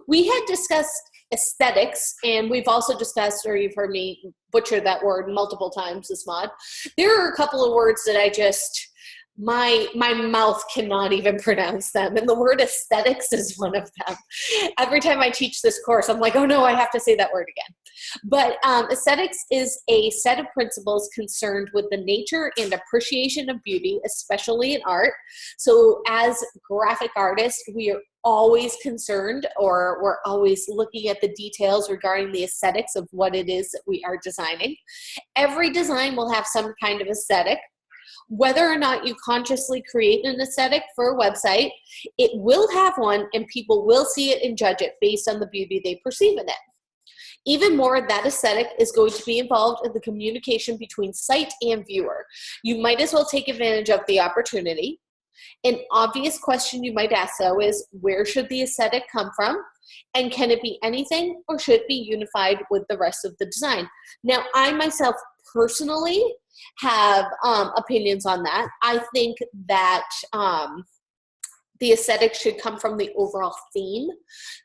We had discussed aesthetics, and we've also discussed, or you've heard me butcher that word multiple times this mod. There are a couple of words that I just, my mouth cannot even pronounce them, and the word aesthetics is one of them. Every time I teach this course, I'm like, oh no, I have to say that word again. But aesthetics is a set of principles concerned with the nature and appreciation of beauty, especially in art. So as graphic artists, we are always concerned, or we're always looking at the details regarding the aesthetics of what it is that we are designing. Every design will have some kind of aesthetic. Whether or not you consciously create an aesthetic for a website, it will have one, and people will see it and judge it based on the beauty they perceive in it. Even more, that aesthetic is going to be involved in the communication between site and viewer. You might as well take advantage of the opportunity. An obvious question you might ask, though, is where should the aesthetic come from? And can it be anything, or should it be unified with the rest of the design? Now, I myself personally have opinions on that. I think that the aesthetic should come from the overall theme.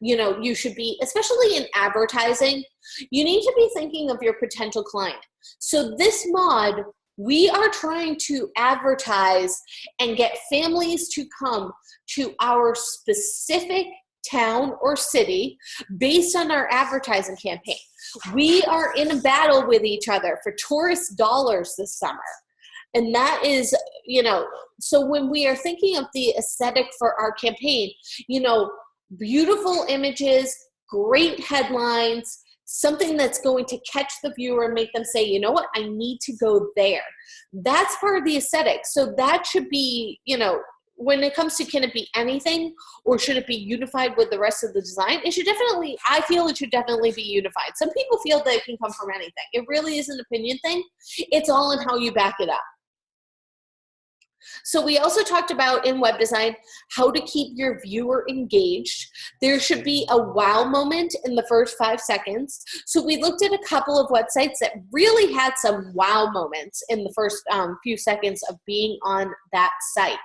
You know, you should be, especially in advertising, you need to be thinking of your potential client. So this mod, we are trying to advertise and get families to come to our specific town or city based on our advertising campaign. We are in a battle with each other for tourist dollars this summer. And that is, you know, so when we are thinking of the aesthetic for our campaign, you know, beautiful images, great headlines, something that's going to catch the viewer and make them say, you know what, I need to go there. That's part of the aesthetic. So that should be, you know, when it comes to, can it be anything, or should it be unified with the rest of the design? It should definitely, I feel it should definitely be unified. Some people feel that it can come from anything. It really is an opinion thing. It's all in how you back it up. So we also talked about in web design how to keep your viewer engaged. There should be a wow moment in the first 5 seconds. So we looked at a couple of websites that really had some wow moments in the first few seconds of being on that site.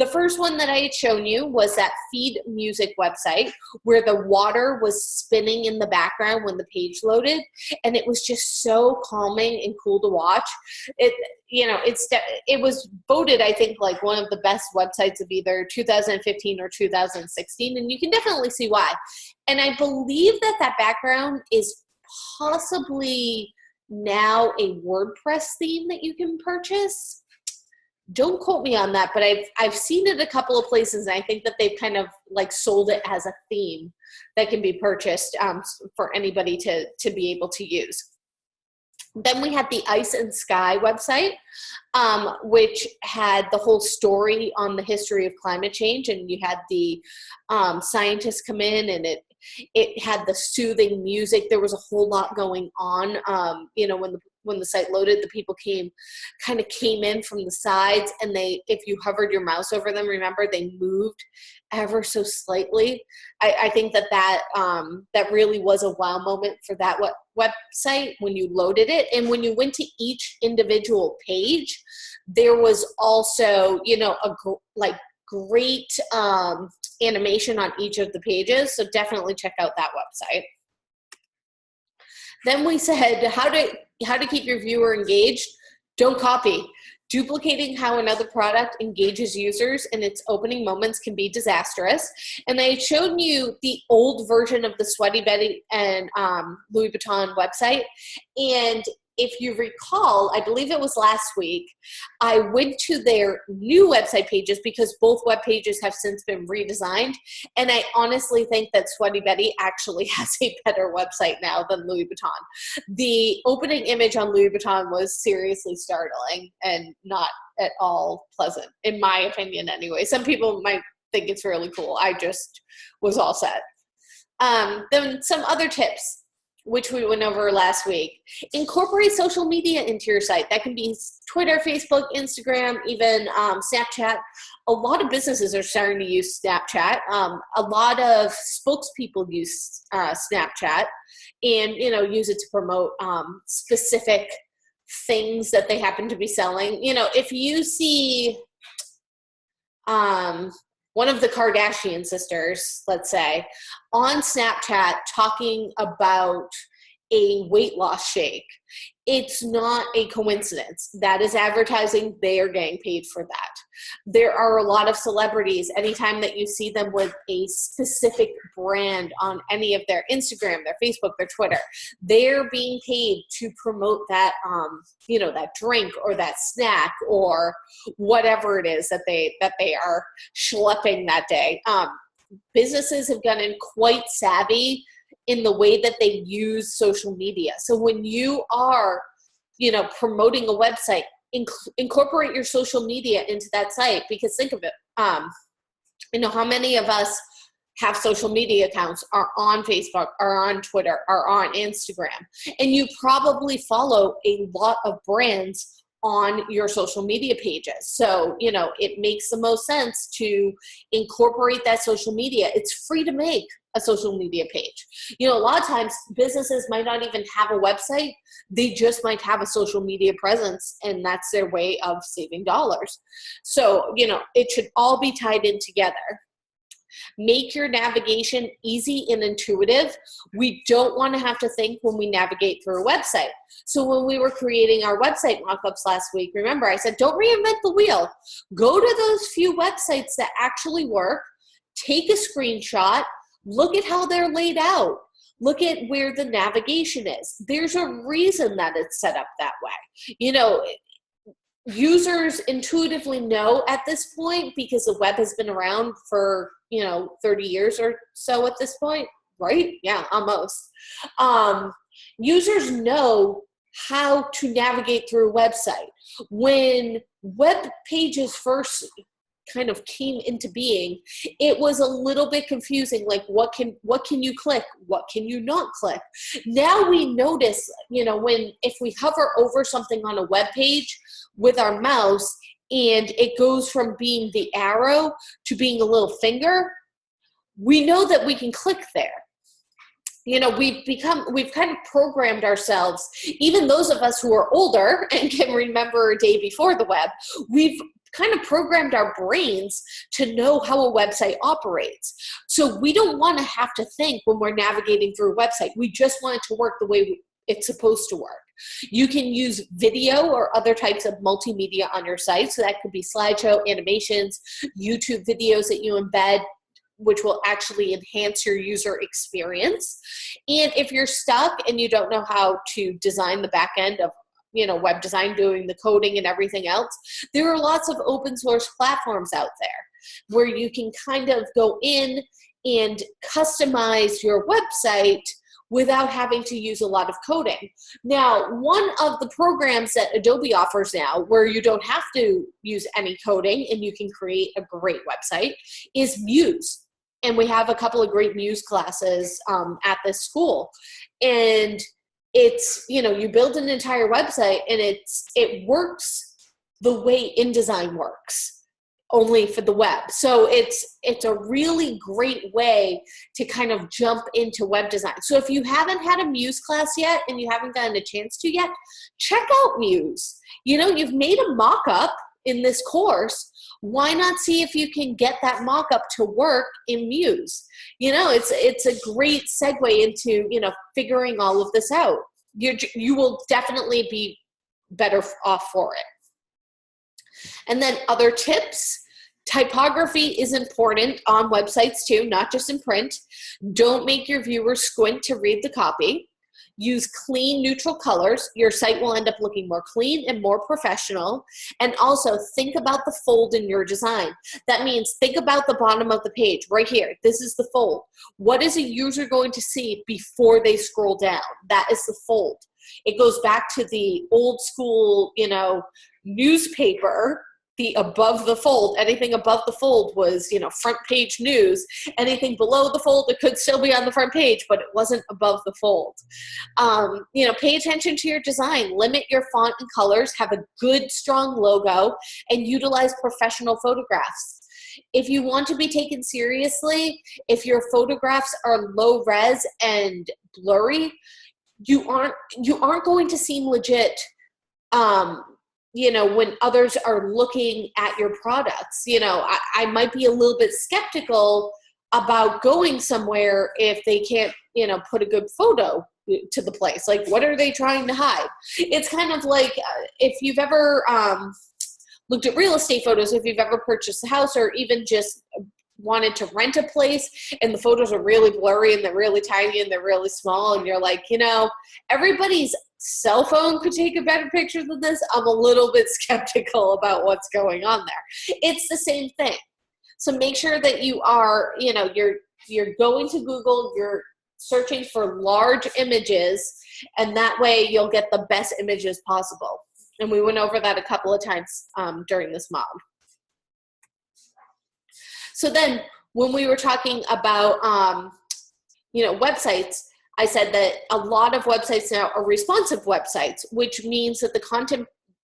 The first one that I had shown you was that Feed Music website, where the water was spinning in the background when the page loaded, and it was just so calming and cool to watch. You know, it was voted, I think, like one of the best websites of either 2015 or 2016, and you can definitely see why. And I believe that that background is possibly now a WordPress theme that you can purchase. Don't quote me on that, but I've seen it a couple of places, and I think that they've kind of like sold it as a theme that can be purchased for anybody to be able to use. Then we had the Ice and Sky website, which had the whole story on the history of climate change, and you had the scientists come in, and it had the soothing music. There was a whole lot going on. You know, when the site loaded, the people came in from the sides, and if you hovered your mouse over them, remember, they moved ever so slightly. I think that really was a wow moment for that website when you loaded it. And when you went to each individual page, there was also, you know, great animation on each of the pages. So definitely check out that website. Then we said how to keep your viewer engaged. Don't copy. Duplicating how another product engages users in its opening moments can be disastrous. And I had shown you the old version of the Sweaty Betty and Louis Vuitton website. And if you recall, I believe it was last week, I went to their new website pages because both web pages have since been redesigned. And I honestly think that Sweaty Betty actually has a better website now than Louis Vuitton. The opening image on Louis Vuitton was seriously startling and not at all pleasant, in my opinion anyway. Some people might think it's really cool. I just was all set. Then some other tips, which we went over last week. Incorporate social media into your site. That can be Twitter, Facebook, Instagram, even Snapchat. A lot of businesses are starting to use Snapchat. A lot of spokespeople use Snapchat, and use it to promote specific things that they happen to be selling. If you see one of the Kardashian sisters, let's say, on Snapchat talking about a weight loss shake, it's not a coincidence. That is advertising. They are getting paid for that. There are a lot of celebrities, anytime that you see them with a specific brand on any of their Instagram, their Facebook, their Twitter, they're being paid to promote that, that drink or that snack or whatever it is that they are schlepping that day. Businesses have gotten quite savvy in the way that they use social media. So when you are, promoting a website, incorporate your social media into that site, because think of it, how many of us have social media accounts, are on Facebook, are on Twitter, are on Instagram, and you probably follow a lot of brands on your social media pages. So, it makes the most sense to incorporate that social media. It's free to make a social media page. A lot of times businesses might not even have a website. They just might have a social media presence, and that's their way of saving dollars. So, it should all be tied in together. Make your navigation easy and intuitive. We don't want to have to think when we navigate through a website. So when we were creating our website mock-ups last week, remember I said, don't reinvent the wheel. Go to those few websites that actually work, take a screenshot, look at how they're laid out. Look at where the navigation is. There's a reason that it's set up that way. Users intuitively know at this point, because the web has been around for 30 years or so at this point, right? Yeah, almost. Users know how to navigate through a website. When web pages first kind of came into being, it was a little bit confusing, like what can you click, what can you not click. Now we notice, if we hover over something on a web page with our mouse and it goes from being the arrow to being a little finger, we know that we can click there. We've kind of programmed ourselves, even those of us who are older and can remember a day before the web, we've kind of programmed our brains to know how a website operates. So we don't want to have to think when we're navigating through a website. We just want it to work the way it's supposed to work. You can use video or other types of multimedia on your site. So that could be slideshow, animations, YouTube videos that you embed, which will actually enhance your user experience. And if you're stuck and you don't know how to design the back end of web design, doing the coding and everything else, there are lots of open source platforms out there where you can kind of go in and customize your website without having to use a lot of coding. Now, one of the programs that Adobe offers now, where you don't have to use any coding and you can create a great website, is Muse. And we have a couple of great Muse classes at this school. And it's, you build an entire website and it works the way InDesign works, only for the web. So it's a really great way to kind of jump into web design. So if you haven't had a Muse class yet and you haven't gotten a chance to yet, check out Muse. You've made a mock-up in this course. Why not see if you can get that mock-up to work in Muse? It's a great segue into, figuring all of this out. You will definitely be better off for it. And then other tips. Typography is important on websites too, not just in print. Don't make your viewers squint to read the copy. Use clean, neutral colors. Your site will end up looking more clean and more professional. And also think about the fold in your design. That means think about the bottom of the page right here. This is the fold. What is a user going to see before they scroll down? That is the fold. It goes back to the old school, newspaper. The above the fold, anything above the fold was, front page news. Anything below the fold, it could still be on the front page, but it wasn't above the fold. Pay attention to your design. Limit your font and colors. Have a good, strong logo, and utilize professional photographs. If you want to be taken seriously, if your photographs are low res and blurry, you aren't going to seem legit you know, when others are looking at your products, you know, I might be a little bit skeptical about going somewhere if they can't, you know, put a good photo to the place. Like, what are they trying to hide? It's kind of like if you've ever looked at real estate photos, if you've ever purchased a house or even just wanted to rent a place and the photos are really blurry and they're really tiny and they're really small, and you're like, you know, everybody's cell phone could take a better picture than this. I'm a little bit skeptical about what's going on there. It's the same thing. So make sure that you are, you know, you're going to Google, you're searching for large images, and that way you'll get the best images possible. And we went over that a couple of times during this mod. So then when we were talking about, you know, websites, I said that a lot of websites now are responsive websites, which means that the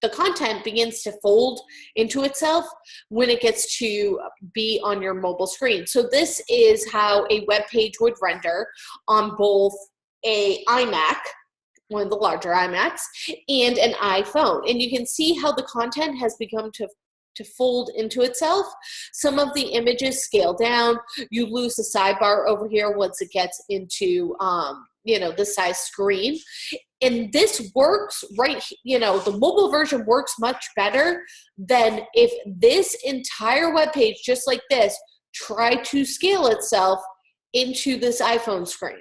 content begins to fold into itself when it gets to be on your mobile screen. So this is how a web page would render on both a iMac, one of the larger iMacs, and an iPhone. And you can see how the content has become to fold into itself. Some of the images scale down. You lose the sidebar over here once it gets into, you know, the size screen. And this works right, you know, the mobile version works much better than if this entire web page, just like this, tried to scale itself into this iPhone screen.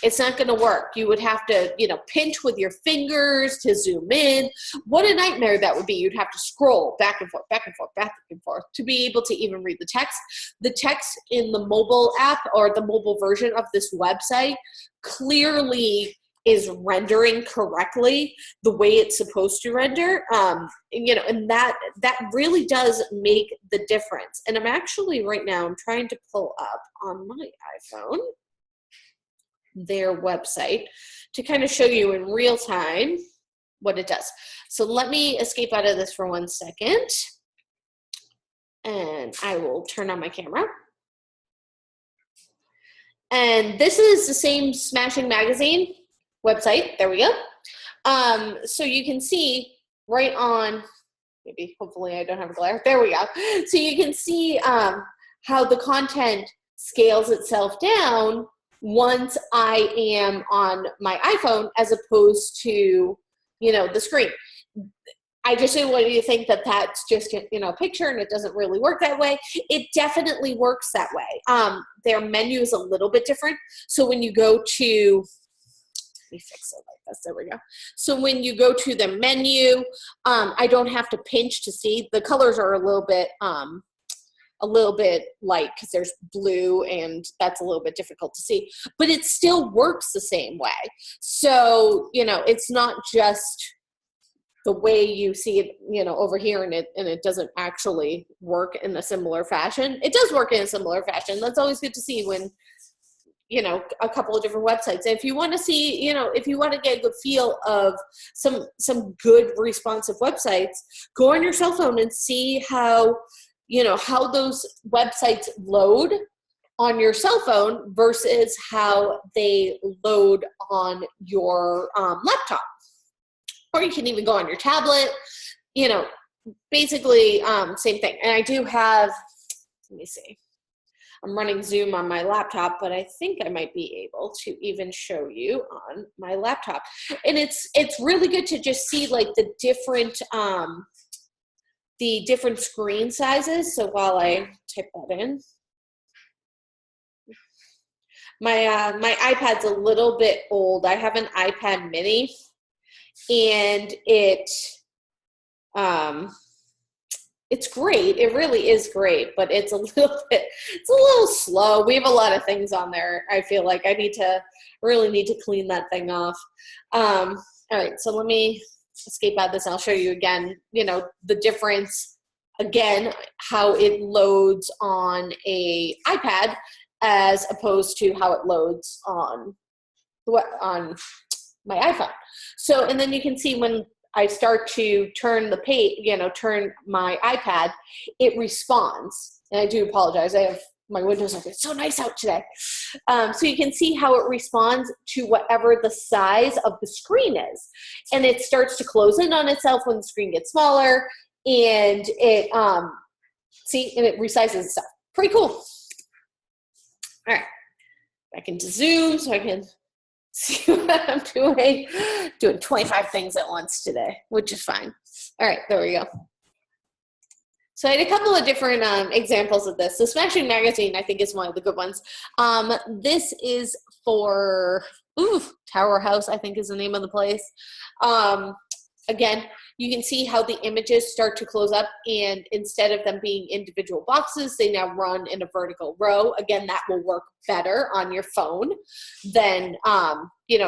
It's not going to work. You would have to, you know, pinch with your fingers to zoom in. What a nightmare that would be. You'd have to scroll back and forth, back and forth, back and forth to be able to even read the text. The text in the mobile app or the mobile version of this website clearly is rendering correctly the way it's supposed to render. You know, and that really does make the difference. And I'm actually right now, I'm trying to pull up on my iPhone their website to kind of show you in real time what it does. So let me escape out of this for 1 second, and I will turn on my camera. And this is the same Smashing Magazine website. There we go. So you can see right on, maybe hopefully I don't have a glare. There we go. So you can see how the content scales itself down once I am on my iPhone as opposed to, you know, the screen. I just didn't want you to think that that's just, you know, a picture and it doesn't really work that way. It definitely works that way. Their menu is a little bit different. So when you go to, let me fix it like this, there we go. So when you go to the menu, I don't have to pinch to see. The colors are a little bit light because there's blue and that's a little bit difficult to see, but it still works the same way. So, you know, it's not just the way you see it, you know, over here and it doesn't actually work in a similar fashion. It does work in a similar fashion. That's always good to see when, you know, a couple of different websites. And if you want to see, you know, if you want to get a good feel of some good responsive websites, go on your cell phone and see how, you know, how those websites load on your cell phone versus how they load on your laptop. Or you can even go on your tablet, you know, basically same thing. And I do have, let me see, I'm running Zoom on my laptop, but I think I might be able to even show you on my laptop. And it's really good to just see like the different screen sizes. So while I type that in, my iPad's a little bit old. I have an iPad mini, and it's great. It really is great, but it's a little slow. We have a lot of things on there. I feel like I really need to clean that thing off. All right, so let me escape out of this and I'll show you again, you know, the difference, again, how it loads on a iPad as opposed to how it loads on my iPhone. So, and then you can see when I start to turn the page, you know, turn my iPad, it responds. And I do apologize. I have my window's open. It's so nice out today. So you can see how it responds to whatever the size of the screen is. And it starts to close in on itself when the screen gets smaller, and it, and it resizes itself. Pretty cool. All right, back into Zoom so I can see what I'm doing. Doing 25 things at once today, which is fine. All right, there we go. So I had a couple of different examples of this. So Smashing Magazine, I think, is one of the good ones. This is for Tower House, I think is the name of the place. Again, you can see how the images start to close up, and instead of them being individual boxes, they now run in a vertical row. Again, that will work better on your phone than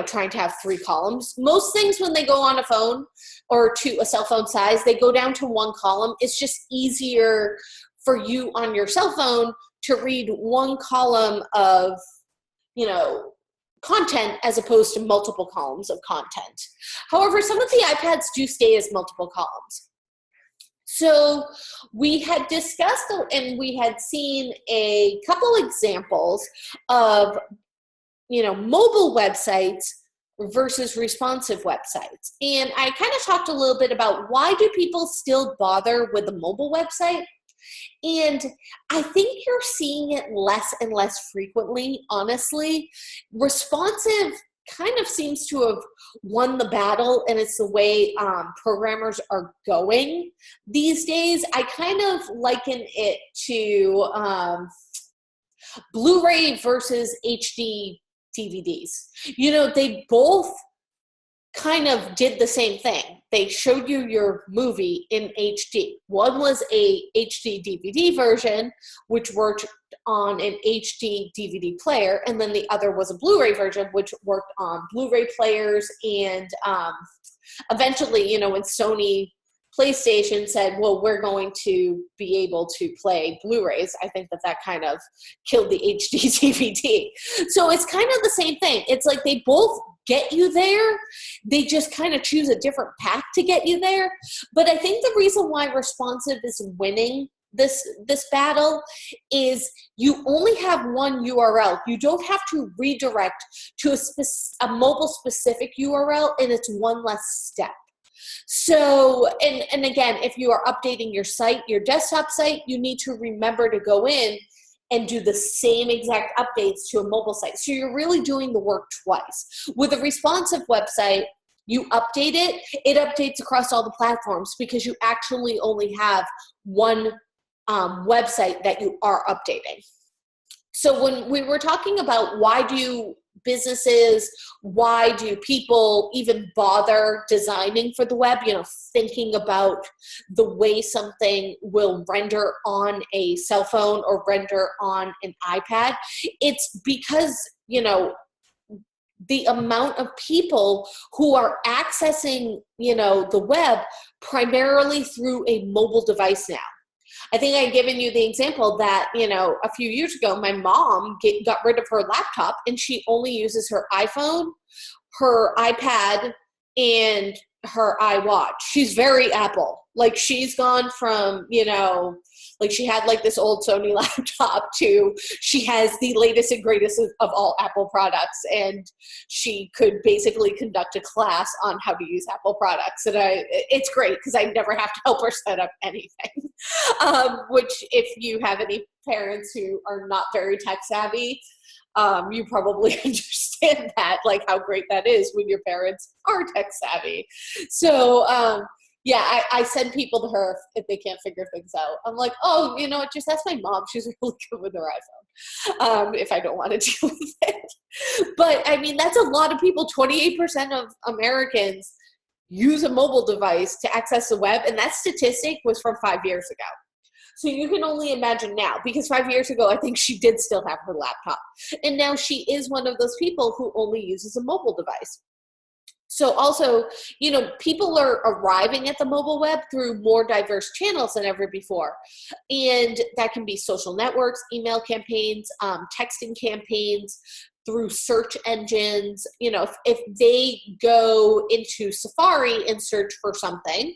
trying to have 3 columns. Most things when they go on a phone or to a cell phone size, they go down to 1 column. It's just easier for you on your cell phone to read 1 column of, content as opposed to multiple columns of content. However, some of the iPads do stay as multiple columns. So we had discussed and we had seen a couple examples of, mobile websites versus responsive websites. And I kind of talked a little bit about why do people still bother with a mobile website? And I think you're seeing it less and less frequently, honestly. Responsive kind of seems to have won the battle, and it's the way programmers are going these days. I kind of liken it to Blu-ray versus HD DVDs. They both kind of did the same thing. They showed you your movie in HD. One was a HD DVD version, which worked on an HD DVD player, and then the other was a Blu-ray version, which worked on Blu-ray players. And eventually, when Sony PlayStation said, well, we're going to be able to play Blu-rays, I think that kind of killed the HD DVD. So it's kind of the same thing. It's like they both get you there. They just kind of choose a different path to get you there. But I think the reason why responsive is winning this battle is you only have one URL. You don't have to redirect to a mobile specific URL, and it's one less step. So, and again, if you are updating your site, your desktop site, you need to remember to go in and do the same exact updates to a mobile site. So you're really doing the work twice. With a responsive website, you update it, it updates across all the platforms because you actually only have one website that you are updating. So when we were talking about why do people even bother designing for the web, thinking about the way something will render on a cell phone or render on an iPad, it's because, the amount of people who are accessing, the web primarily through a mobile device now. I think I've given you the example that, a few years ago, my mom got rid of her laptop and she only uses her iPhone, her iPad, and her iWatch. She's very Apple. Like she's gone from, she had like this old Sony laptop to she has the latest and greatest of all Apple products, and she could basically conduct a class on how to use Apple products. And it's great because I never have to help her set up anything, which if you have any parents who are not very tech savvy, you probably understand that, like how great that is when your parents are tech savvy. So, I send people to her if they can't figure things out. I'm like, oh, just ask my mom. She's really good with her iPhone, if I don't want to deal with it. But, that's a lot of people. 28% of Americans use a mobile device to access the web, and that statistic was from 5 years ago. So you can only imagine now, because 5 years ago, I think she did still have her laptop. And now she is one of those people who only uses a mobile device. So also, people are arriving at the mobile web through more diverse channels than ever before. And that can be social networks, email campaigns, texting campaigns, through search engines. If they go into Safari and search for something,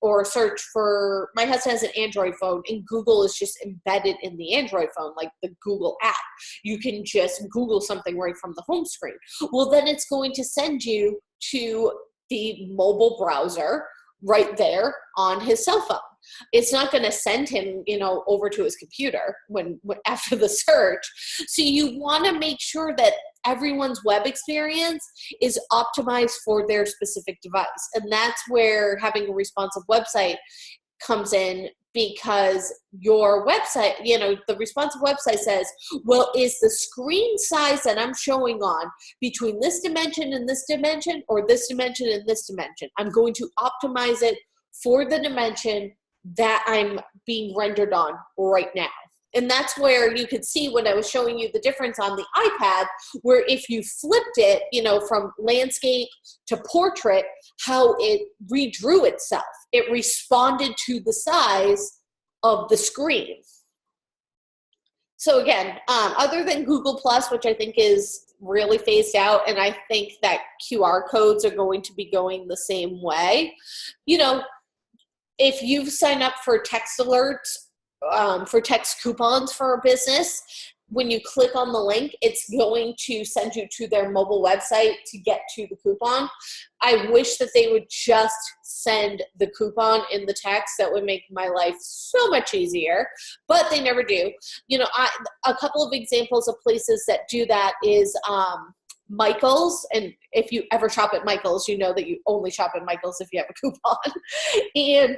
or search for, my husband has an Android phone, and Google is just embedded in the Android phone, like the Google app. You can just Google something right from the home screen. Well, then it's going to send you to the mobile browser right there on his cell phone. It's not going to send him, over to his computer when after the search. So you want to make sure that everyone's web experience is optimized for their specific device. And that's where having a responsive website comes in, because your website, the responsive website says, well, is the screen size that I'm showing on between this dimension and this dimension, or this dimension and this dimension? I'm going to optimize it for the dimension that I'm being rendered on right now. And that's where you could see when I was showing you the difference on the iPad, where if you flipped it, from landscape to portrait, how it redrew itself. It responded to the size of the screen. So again, other than Google Plus, which I think is really phased out, and I think that QR codes are going to be going the same way, if you've signed up for text alerts, for text coupons for a business, when you click on the link, it's going to send you to their mobile website to get to the coupon. I wish that they would just send the coupon in the text. That would make my life so much easier, but they never do. A couple of examples of places that do that is Michael's, and if you ever shop at Michael's, you know that you only shop at Michael's if you have a coupon, and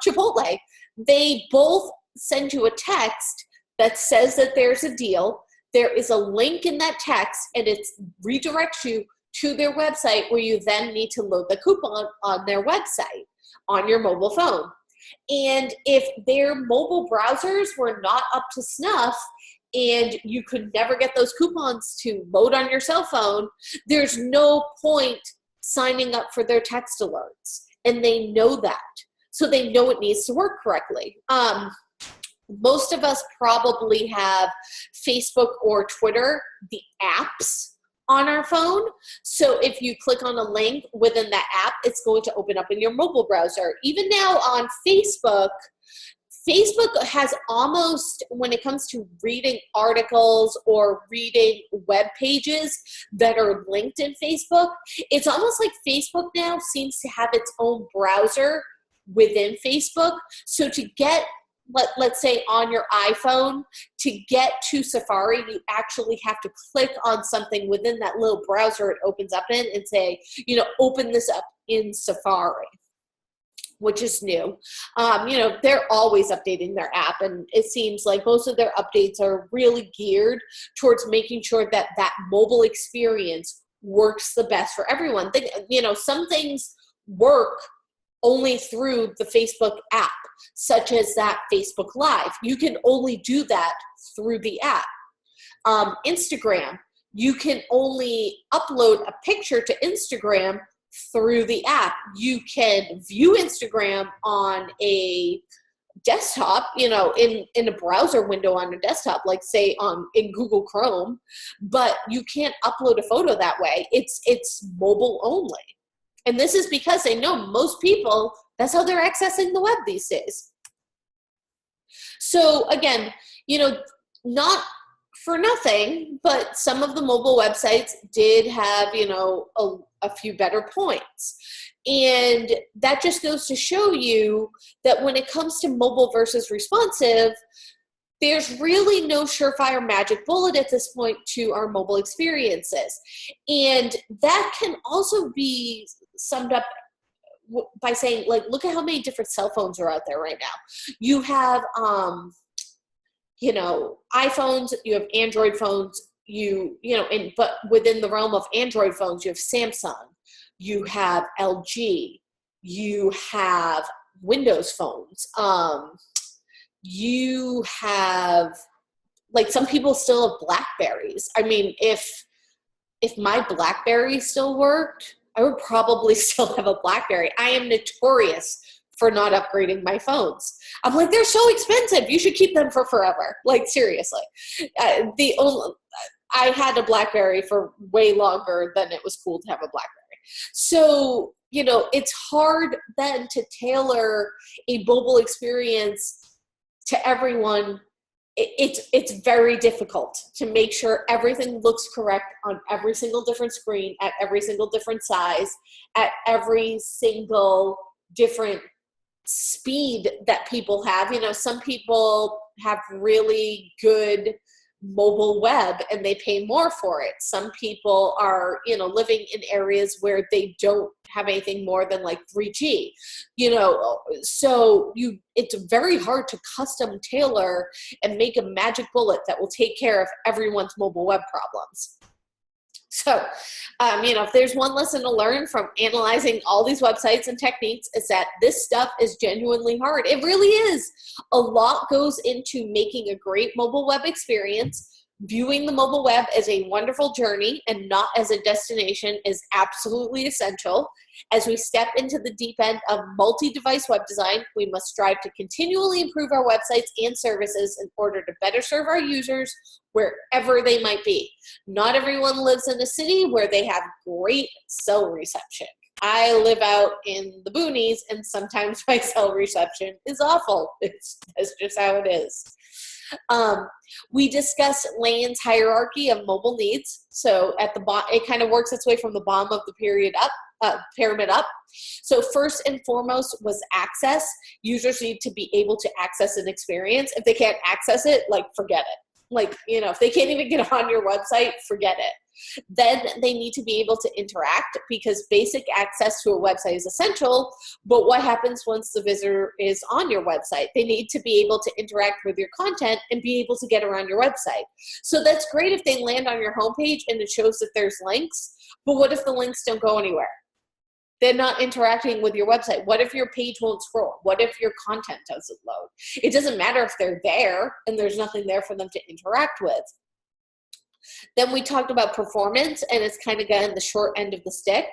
Chipotle. They both send you a text that says that there's a deal. There is a link in that text, and it redirects you to their website, where you then need to load the coupon on their website on your mobile phone. And if their mobile browsers were not up to snuff, and you could never get those coupons to load on your cell phone, there's no point signing up for their text alerts. And they know that. So they know it needs to work correctly. Most of us probably have Facebook or Twitter, the apps, on our phone. So if you click on a link within that app, it's going to open up in your mobile browser. Even now on Facebook has almost, when it comes to reading articles or reading web pages that are linked in Facebook, it's almost like Facebook now seems to have its own browser within Facebook. So to get, let's say on your iPhone, to get to Safari, you actually have to click on something within that little browser it opens up in and say, open this up in Safari, which is new. They're always updating their app, and it seems like most of their updates are really geared towards making sure that that mobile experience works the best for everyone. Some things work only through the Facebook app, such as that Facebook Live. You can only do that through the app. Instagram, you can only upload a picture to Instagram through the app. You can view Instagram on a desktop, in a browser window on a desktop, like say in Google Chrome, but you can't upload a photo that way. It's mobile only. And this is because they know most people, that's how they're accessing the web these days. So again, not for nothing, but some of the mobile websites did have, a few better points. And that just goes to show you that when it comes to mobile versus responsive, there's really no surefire magic bullet at this point to our mobile experiences. And that can also be summed up by saying, look at how many different cell phones are out there right now. You have, iPhones, you have Android phones, but within the realm of Android phones, you have Samsung, you have LG, you have Windows phones, you have, some people still have Blackberries. I mean, if my Blackberry still worked, I would probably still have a Blackberry. I am notorious for not upgrading my phones. I'm they're so expensive. You should keep them for forever. Seriously. I had a BlackBerry for way longer than it was cool to have a BlackBerry. So, it's hard then to tailor a mobile experience to everyone. It's very difficult to make sure everything looks correct on every single different screen, at every single different size, at every single different speed that people have. Some people have really good mobile web and they pay more for it. Some people are, living in areas where they don't have anything more than like 3G, so it's very hard to custom tailor and make a magic bullet that will take care of everyone's mobile web problems. So, if there's one lesson to learn from analyzing all these websites and techniques, is that this stuff is genuinely hard. It really is. A lot goes into making a great mobile web experience. Viewing the mobile web as a wonderful journey and not as a destination is absolutely essential. As we step into the deep end of multi-device web design, we must strive to continually improve our websites and services in order to better serve our users wherever they might be. Not everyone lives in a city where they have great cell reception. I live out in the boonies, and sometimes my cell reception is awful. That's just how it is. We discuss Lane's hierarchy of mobile needs. So at the bottom, it kind of works its way from the bottom of the pyramid up. So first and foremost was access. Users need to be able to access an experience. If they can't access it, forget it. If they can't even get on your website, forget it. Then they need to be able to interact, because basic access to a website is essential. But what happens once the visitor is on your website? They need to be able to interact with your content and be able to get around your website. So that's great if they land on your homepage and it shows that there's links. But what if the links don't go anywhere? They're not interacting with your website. What if your page won't scroll? What if your content doesn't load? It doesn't matter if they're there and there's nothing there for them to interact with. Then we talked about performance, and it's kind of gotten the short end of the stick.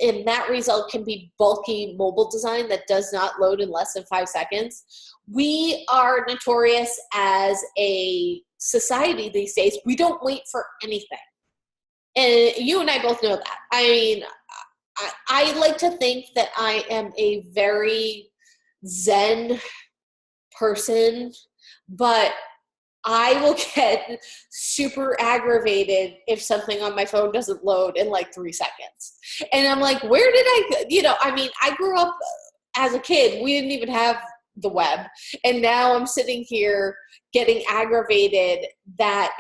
And that result can be bulky mobile design that does not load in less than 5 seconds. We are notorious as a society these days. We don't wait for anything. And you and I both know that. I mean, I like to think that I am a very zen person, but I will get super aggravated if something on my phone doesn't load in 3 seconds. And I'm like, where did I grew up as a kid. We didn't even have the web. And now I'm sitting here getting aggravated that,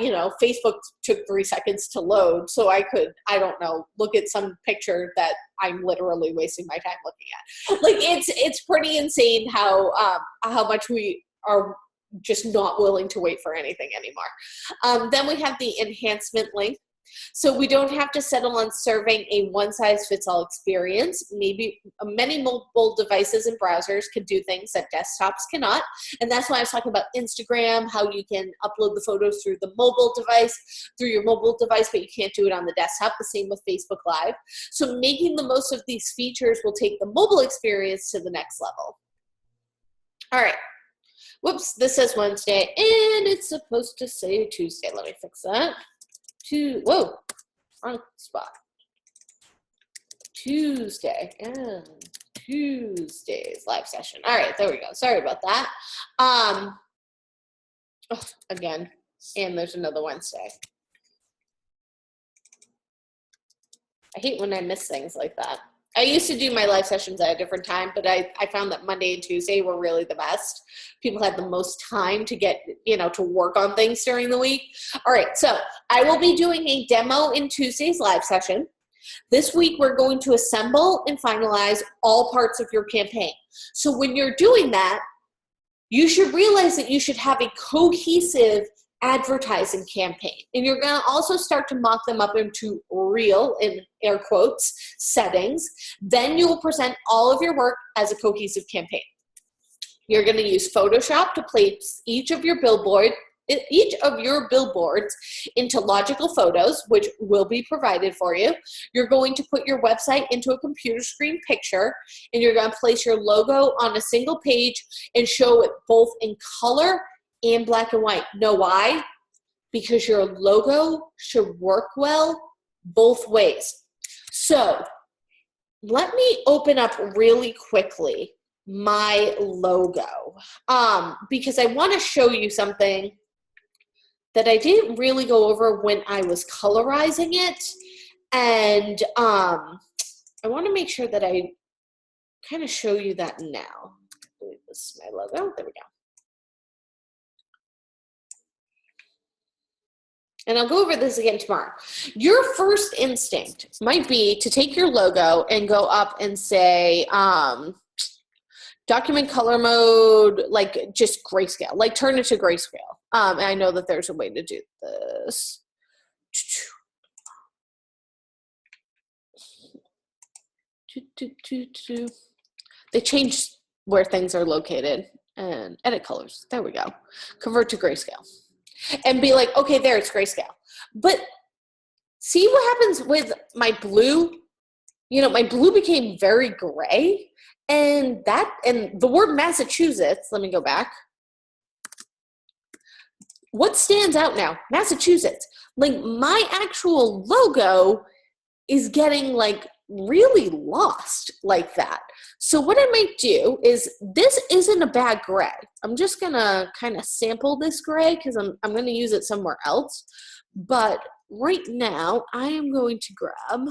Facebook took 3 seconds to load. So I could, look at some picture that I'm literally wasting my time looking at. It's pretty insane how much we are just not willing to wait for anything anymore. Then we have the enhancement link. So we don't have to settle on serving a one-size-fits-all experience. Maybe many mobile devices and browsers can do things that desktops cannot. And that's why I was talking about Instagram, how you can upload the photos through your mobile device, but you can't do it on the desktop. The same with Facebook Live. So making the most of these features will take the mobile experience to the next level. All right. Whoops, this says Wednesday, and it's supposed to say Tuesday. Let me fix that. Whoa, wrong spot. Tuesday, and Tuesday's live session. All right, there we go. Sorry about that. Again, and there's another Wednesday. I hate when I miss things like that. I used to do my live sessions at a different time, but I found that Monday and Tuesday were really the best. People had the most time to get, to work on things during the week. All right, so I will be doing a demo in Tuesday's live session. This week, we're going to assemble and finalize all parts of your campaign. So when you're doing that, you should realize that you should have a cohesive advertising campaign. And you're going to also start to mock them up into real, in air quotes, settings. Then you will present all of your work as a cohesive campaign. You're going to use Photoshop to place each of your billboards into logical photos, which will be provided for you. You're going to put your website into a computer screen picture, and you're going to place your logo on a single page and show it both in color and black and white. Know why? because your logo should work well both ways. So let me open up really quickly my logo because I want to show you something that I didn't really go over when I was colorizing it. And I want to make sure that I kind of show you that now. I believe this is my logo. There we go. And I'll go over this again tomorrow. Your first instinct might be to take your logo and go up and say, document color mode, like just grayscale, like turn it to grayscale. And I know that there's a way to do this. They changed where things are located and edit colors. There we go. Convert to grayscale. And be like, okay, there, it's grayscale. But see what happens with my blue? You know, my blue became very gray. And the word Massachusetts, let me go back. What stands out now? Massachusetts. Like my actual logo is getting like really lost like that. So what I might do is, this isn't a bad gray. I'm just gonna kind of sample this gray because I'm gonna use it somewhere else. But right now I am going to grab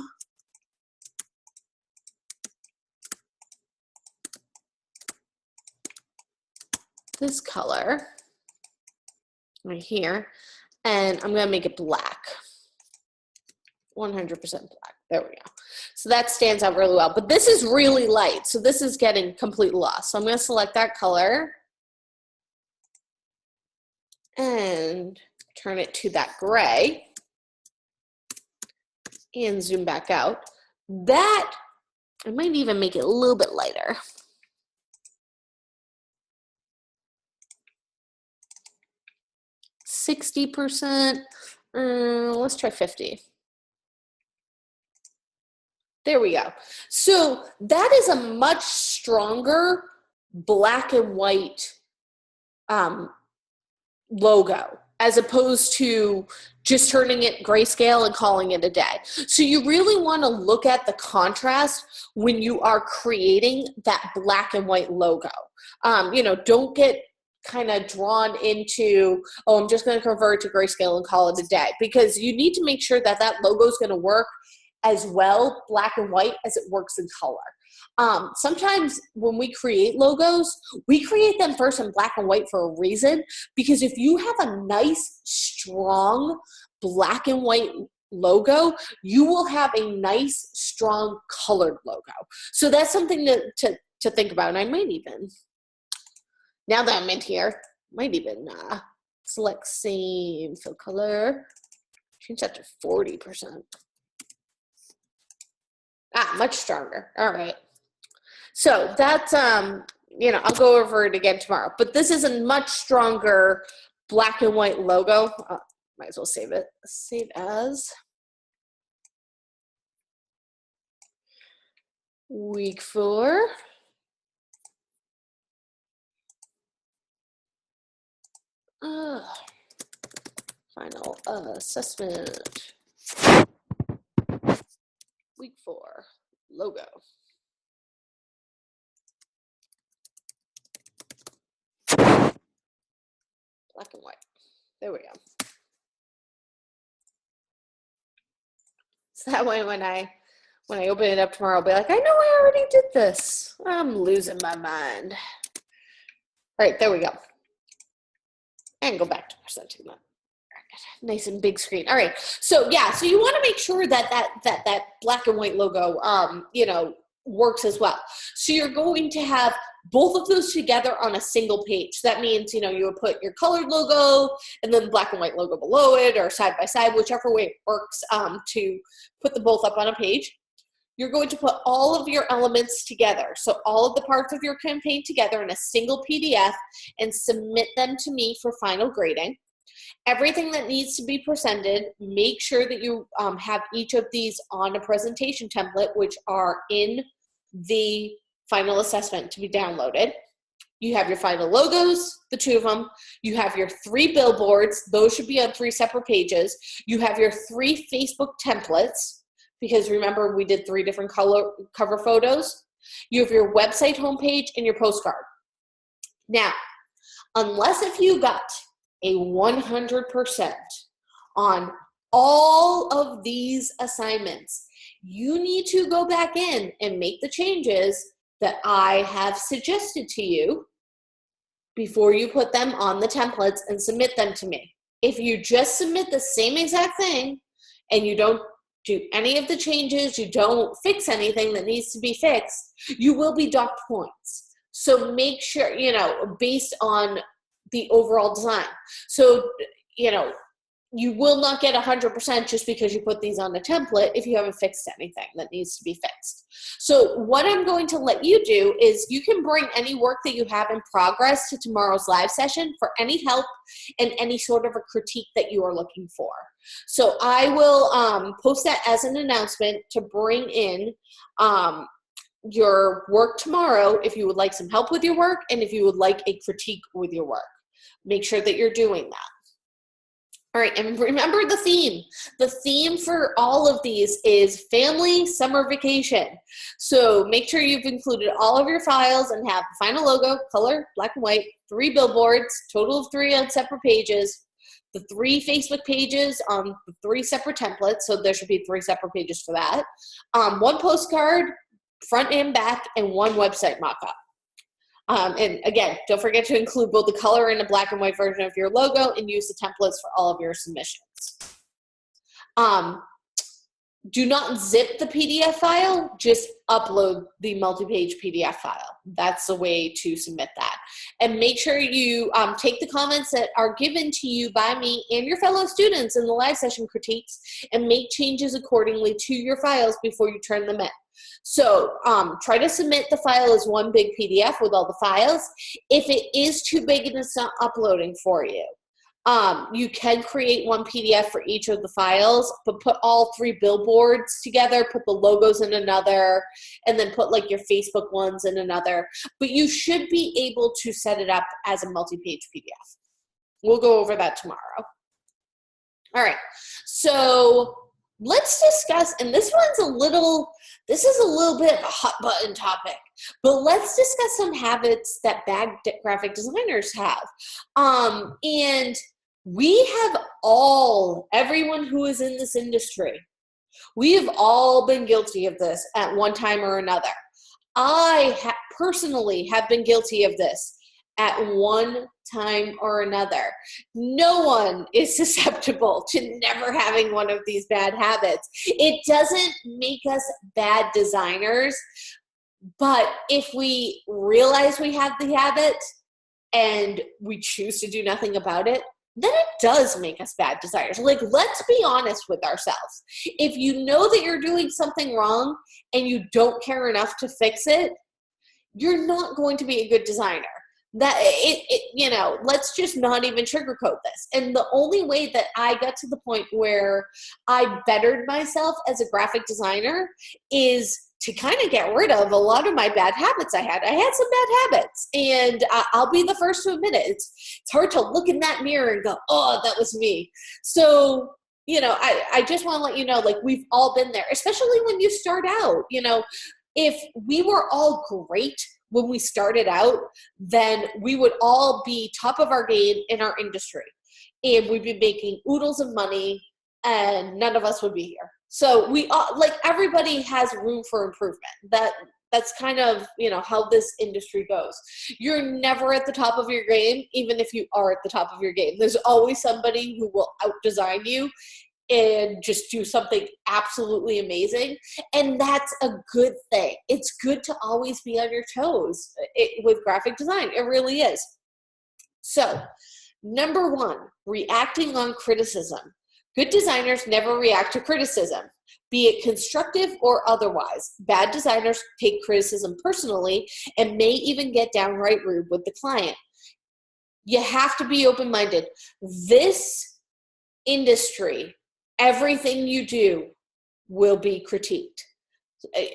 this color right here, and I'm gonna make it black. 100% black. There we go. So that stands out really well. But this is really light, so this is getting completely lost. So I'm going to select that color and turn it to that gray and zoom back out. That, I might even make it a little bit lighter. %, let's try 50. There we go. So that is a much stronger black and white logo, as opposed to just turning it grayscale and calling it a day. So you really want to look at the contrast when you are creating that black and white logo. You know, don't get kind of drawn into, oh, I'm just going to convert to grayscale and call it a day, because you need to make sure that that logo is going to work as well black and white as it works in color. Sometimes when we create logos, we create them first in black and white for a reason, because if you have a nice, strong black and white logo, you will have a nice, strong colored logo. So that's something to think about. And I might even, now that I'm in here, might even select same fill color, change that to 40%. Much stronger. All right. So that's, you know, I'll go over it again tomorrow. But this is a much stronger black and white logo. Might as well save it. Save as. Week 4. Final assessment. Week 4, logo. Black and white. There we go. So that way when I open it up tomorrow, I'll be like, I know I already did this. I'm losing my mind. All right, there we go. And go back to presenting that. Nice and big screen. All right. So yeah, so you want to make sure that that black and white logo, you know, works as well. So you're going to have both of those together on a single page. That means, you know, you would put your colored logo and then the black and white logo below it, or side by side, whichever way it works, to put them both up on a page. You're going to put all of your elements together. So all of the parts of your campaign together in a single PDF and submit them to me for final grading. Everything that needs to be presented, make sure that you have each of these on a presentation template, which are in the final assessment to be downloaded. You have your final logos, the 2 of them. You have your 3 billboards. Those should be on 3 separate pages. You have your 3 Facebook templates, because remember we did 3 different cover photos. You have your website homepage and your postcard. Now, unless if you got a 100% on all of these assignments, you need to go back in and make the changes that I have suggested to you before you put them on the templates and submit them to me. If you just submit the same exact thing and you don't do any of the changes, you don't fix anything that needs to be fixed, you will be docked points. So make sure, based on the overall design. So, you will not get 100% just because you put these on the template if you haven't fixed anything that needs to be fixed. So what I'm going to let you do is you can bring any work that you have in progress to tomorrow's live session for any help and any sort of a critique that you are looking for. So I will post that as an announcement to bring in your work tomorrow if you would like some help with your work and if you would like a critique with your work. Make sure that you're doing that. All right, and remember the theme. The theme for all of these is family summer vacation. So make sure you've included all of your files and have the final logo, color, black and white, 3 billboards, total of 3 on separate pages, the 3 Facebook pages on the 3 separate templates, so there should be 3 separate pages for that, 1 postcard, front and back, and 1 website mock-up. And again, don't forget to include both the color and the black and white version of your logo and use the templates for all of your submissions. Do not zip the PDF file, just upload the multi-page PDF file. That's the way to submit that. And make sure you take the comments that are given to you by me and your fellow students in the live session critiques and make changes accordingly to your files before you turn them in. So try to submit the file as one big PDF with all the files. If it is too big and it's not uploading for you, you can create one PDF for each of the files, but put all 3 billboards together, put the logos in another, and then put like your Facebook ones in another. But you should be able to set it up as a multi-page PDF. We'll go over that tomorrow. All right, so let's discuss, and this is a little bit of a hot button topic, but let's discuss some habits that bad graphic designers have. And we have everyone who is in this industry, we have all been guilty of this at one time or another. I personally have been guilty of this at one time or another. No one is susceptible to never having one of these bad habits. It doesn't make us bad designers, but if we realize we have the habit and we choose to do nothing about it, then it does make us bad designers. Like, let's be honest with ourselves. If you know that you're doing something wrong and you don't care enough to fix it, you're not going to be a good designer. Let's just not even sugarcoat this. And the only way that I got to the point where I bettered myself as a graphic designer is to kind of get rid of a lot of my bad habits I had. I had some bad habits, and I'll be the first to admit it. It's hard to look in that mirror and go, oh, that was me. So, I just want to let you know, like, we've all been there, especially when you start out. If we were all great when we started out, then we would all be top of our game in our industry, and we'd be making oodles of money, and none of us would be here. So we all, like, everybody has room for improvement. That's kind of, how this industry goes. You're never at the top of your game, even if you are at the top of your game. There's always somebody who will out-design you and just do something absolutely amazing. And that's a good thing. It's good to always be on your toes with graphic design. It really is. So, number 1, reacting on criticism. Good designers never react to criticism, be it constructive or otherwise. Bad designers take criticism personally and may even get downright rude with the client. You have to be open-minded. This industry, everything you do will be critiqued.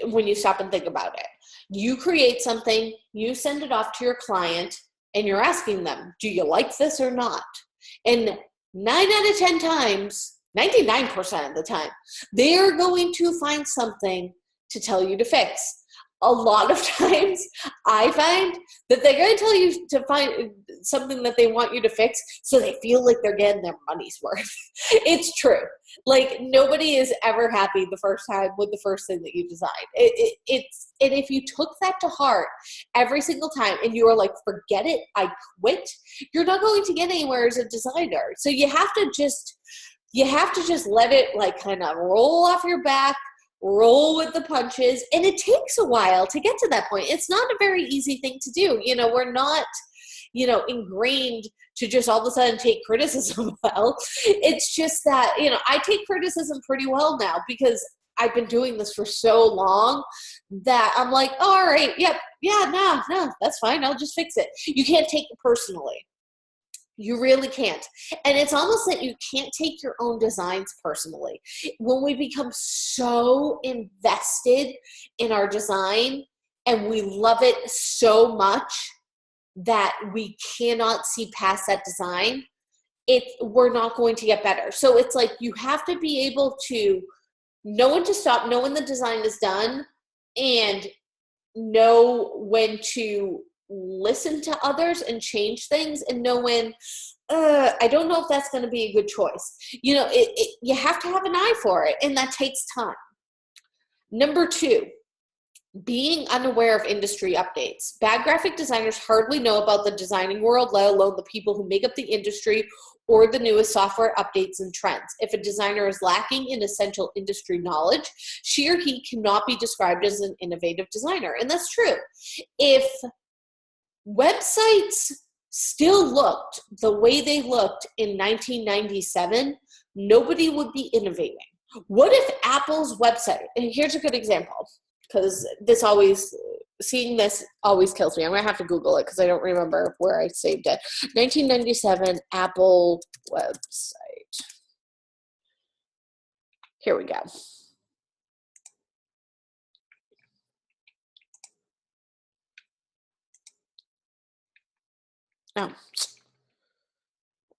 when you stop and think about it. You create something, you send it off to your client, and you're asking them, do you like this or not? And 9 out of 10 times, 99% of the time, they're going to find something to tell you to fix. A lot of times I find that they're going to tell you to find something that they want you to fix so they feel like they're getting their money's worth. It's true. Like, nobody is ever happy the first time with the first thing that you design. And if you took that to heart every single time and you were like, forget it, I quit, you're not going to get anywhere as a designer. So you have to just let it like kind of roll off your back, roll with the punches, and it takes a while to get to that point. It's not a very easy thing to do. We're not, ingrained to just all of a sudden take criticism well. It's just that, I take criticism pretty well now because I've been doing this for so long that I'm like, oh, all right, yep, yeah, no, that's fine. I'll just fix it. You can't take it personally. You really can't. And it's almost that you can't take your own designs personally. When we become so invested in our design and we love it so much that we cannot see past that design, we're not going to get better. So it's like you have to be able to know when to stop, know when the design is done, and know when to listen to others and change things, and know when I don't know if that's going to be a good choice. You have to have an eye for it, and that takes time. Number 2, being unaware of industry updates. Bad graphic designers hardly know about the designing world, let alone the people who make up the industry or the newest software updates and trends. If a designer is lacking in essential industry knowledge, she or he cannot be described as an innovative designer. And that's true. If websites still looked the way they looked in 1997, nobody would be innovating. What if Apple's website, and here's a good example, because seeing this always kills me. I'm going to have to Google it because I don't remember where I saved it. 1997 Apple website. Here we go. Oh,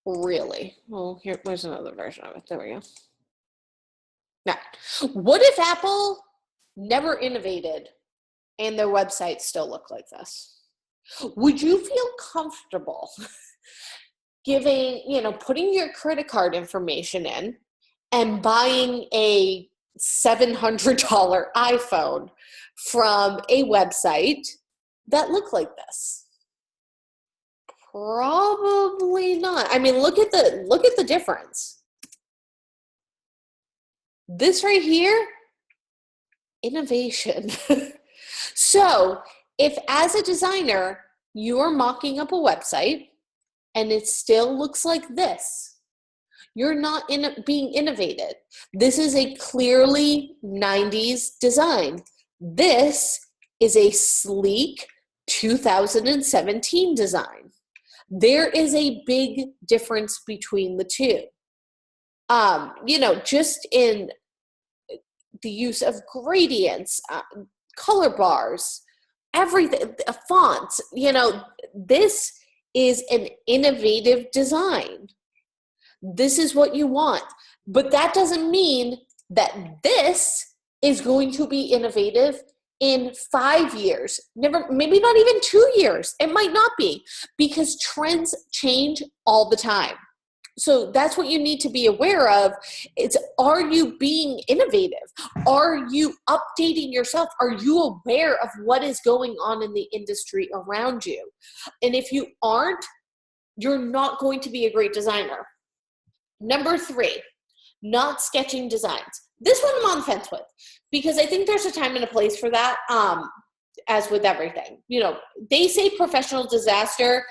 really? Well, here's another version of it. There we go. Now, what if Apple never innovated and their websites still look like this? Would you feel comfortable putting your credit card information in and buying a $700 iPhone from a website that looked like this? Probably not. I mean, look at the difference. This right here, innovation. So if as a designer, you're mocking up a website and it still looks like this, you're not being innovative. This is a clearly 90s design. This is a sleek 2017 design. There is a big difference between the two. Just in the use of gradients, color bars, everything, fonts, this is an innovative design. This is what you want. But that doesn't mean that this is going to be innovative in 5 years, maybe not even 2 years. It might not be, because trends change all the time. So that's what you need to be aware of. Are you being innovative? Are you updating yourself? Are you aware of what is going on in the industry around you? And if you aren't, you're not going to be a great designer. Number 3, not sketching designs. This one I'm on the fence with, because I think there's a time and a place for that, as with everything. They say professional disaster.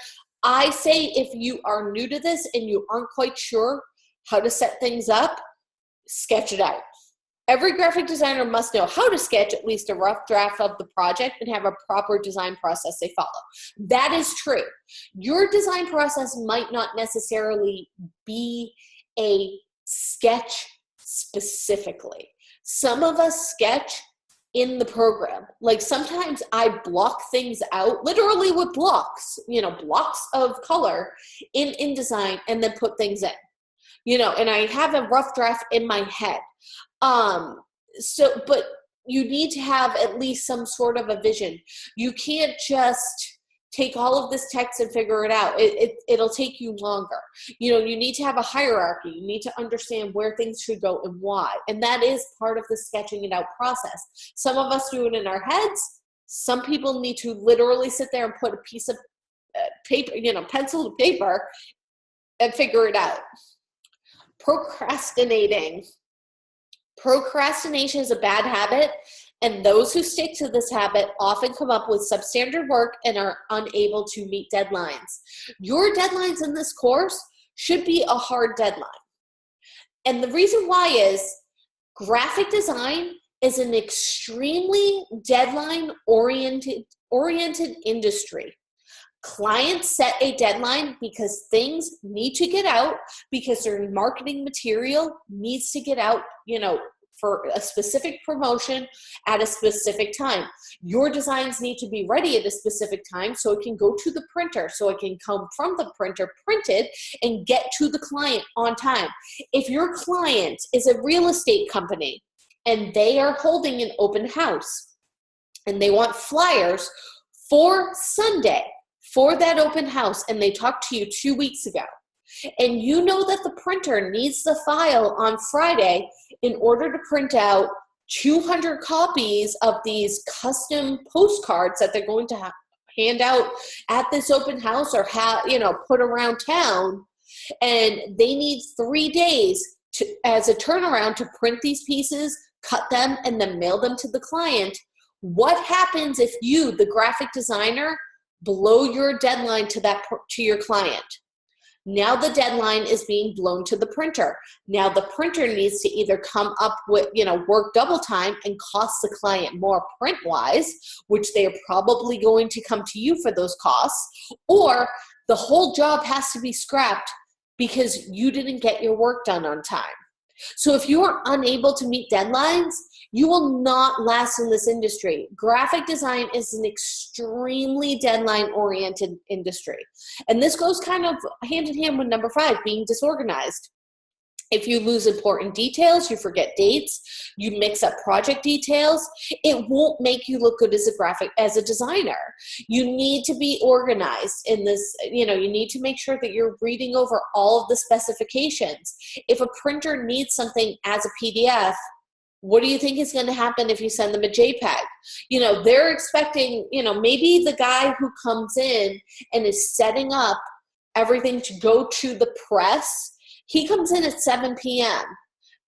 I say if you are new to this and you aren't quite sure how to set things up, sketch it out. Every graphic designer must know how to sketch at least a rough draft of the project and have a proper design process they follow. That is true. Your design process might not necessarily be a sketch specifically. Some of us sketch in the program. Like sometimes I block things out literally with blocks, blocks of color in InDesign and then put things in, and I have a rough draft in my head. But you need to have at least some sort of a vision. You can't just take all of this text and figure it out. It'll take you longer. You need to have a hierarchy. You need to understand where things should go and why. And that is part of the sketching it out process. Some of us do it in our heads. Some people need to literally sit there and put a piece of paper, pencil to paper and figure it out. Procrastinating. Procrastination is a bad habit, and those who stick to this habit often come up with substandard work and are unable to meet deadlines. Your deadlines in this course should be a hard deadline. And the reason why is graphic design is an extremely deadline-oriented industry. Clients set a deadline because things need to get out, because their marketing material needs to get out, for a specific promotion at a specific time. Your designs need to be ready at a specific time so it can go to the printer, so it can come from the printer printed and get to the client on time. If your client is a real estate company and they are holding an open house and they want flyers for Sunday, for that open house, and they talked to you 2 weeks ago, and you know that the printer needs the file on Friday in order to print out 200 copies of these custom postcards that they're going to hand out at this open house or put around town, and they need 3 days as a turnaround to print these pieces, cut them, and then mail them to the client. What happens if you, the graphic designer, blow your deadline to your client? Now the deadline is being blown to the printer. Now the printer needs to either come up with, work double time and cost the client more print-wise, which they are probably going to come to you for those costs, or the whole job has to be scrapped because you didn't get your work done on time. So if you are unable to meet deadlines, you will not last in this industry. Graphic design is an extremely deadline-oriented industry. And this goes kind of hand in hand with number 5, being disorganized. If you lose important details, you forget dates, you mix up project details, it won't make you look good as a designer. You need to be organized in this, you need to make sure that you're reading over all of the specifications. If a printer needs something as a PDF, what do you think is going to happen if you send them a JPEG? They're expecting, maybe the guy who comes in and is setting up everything to go to the press, he comes in at 7 p.m.,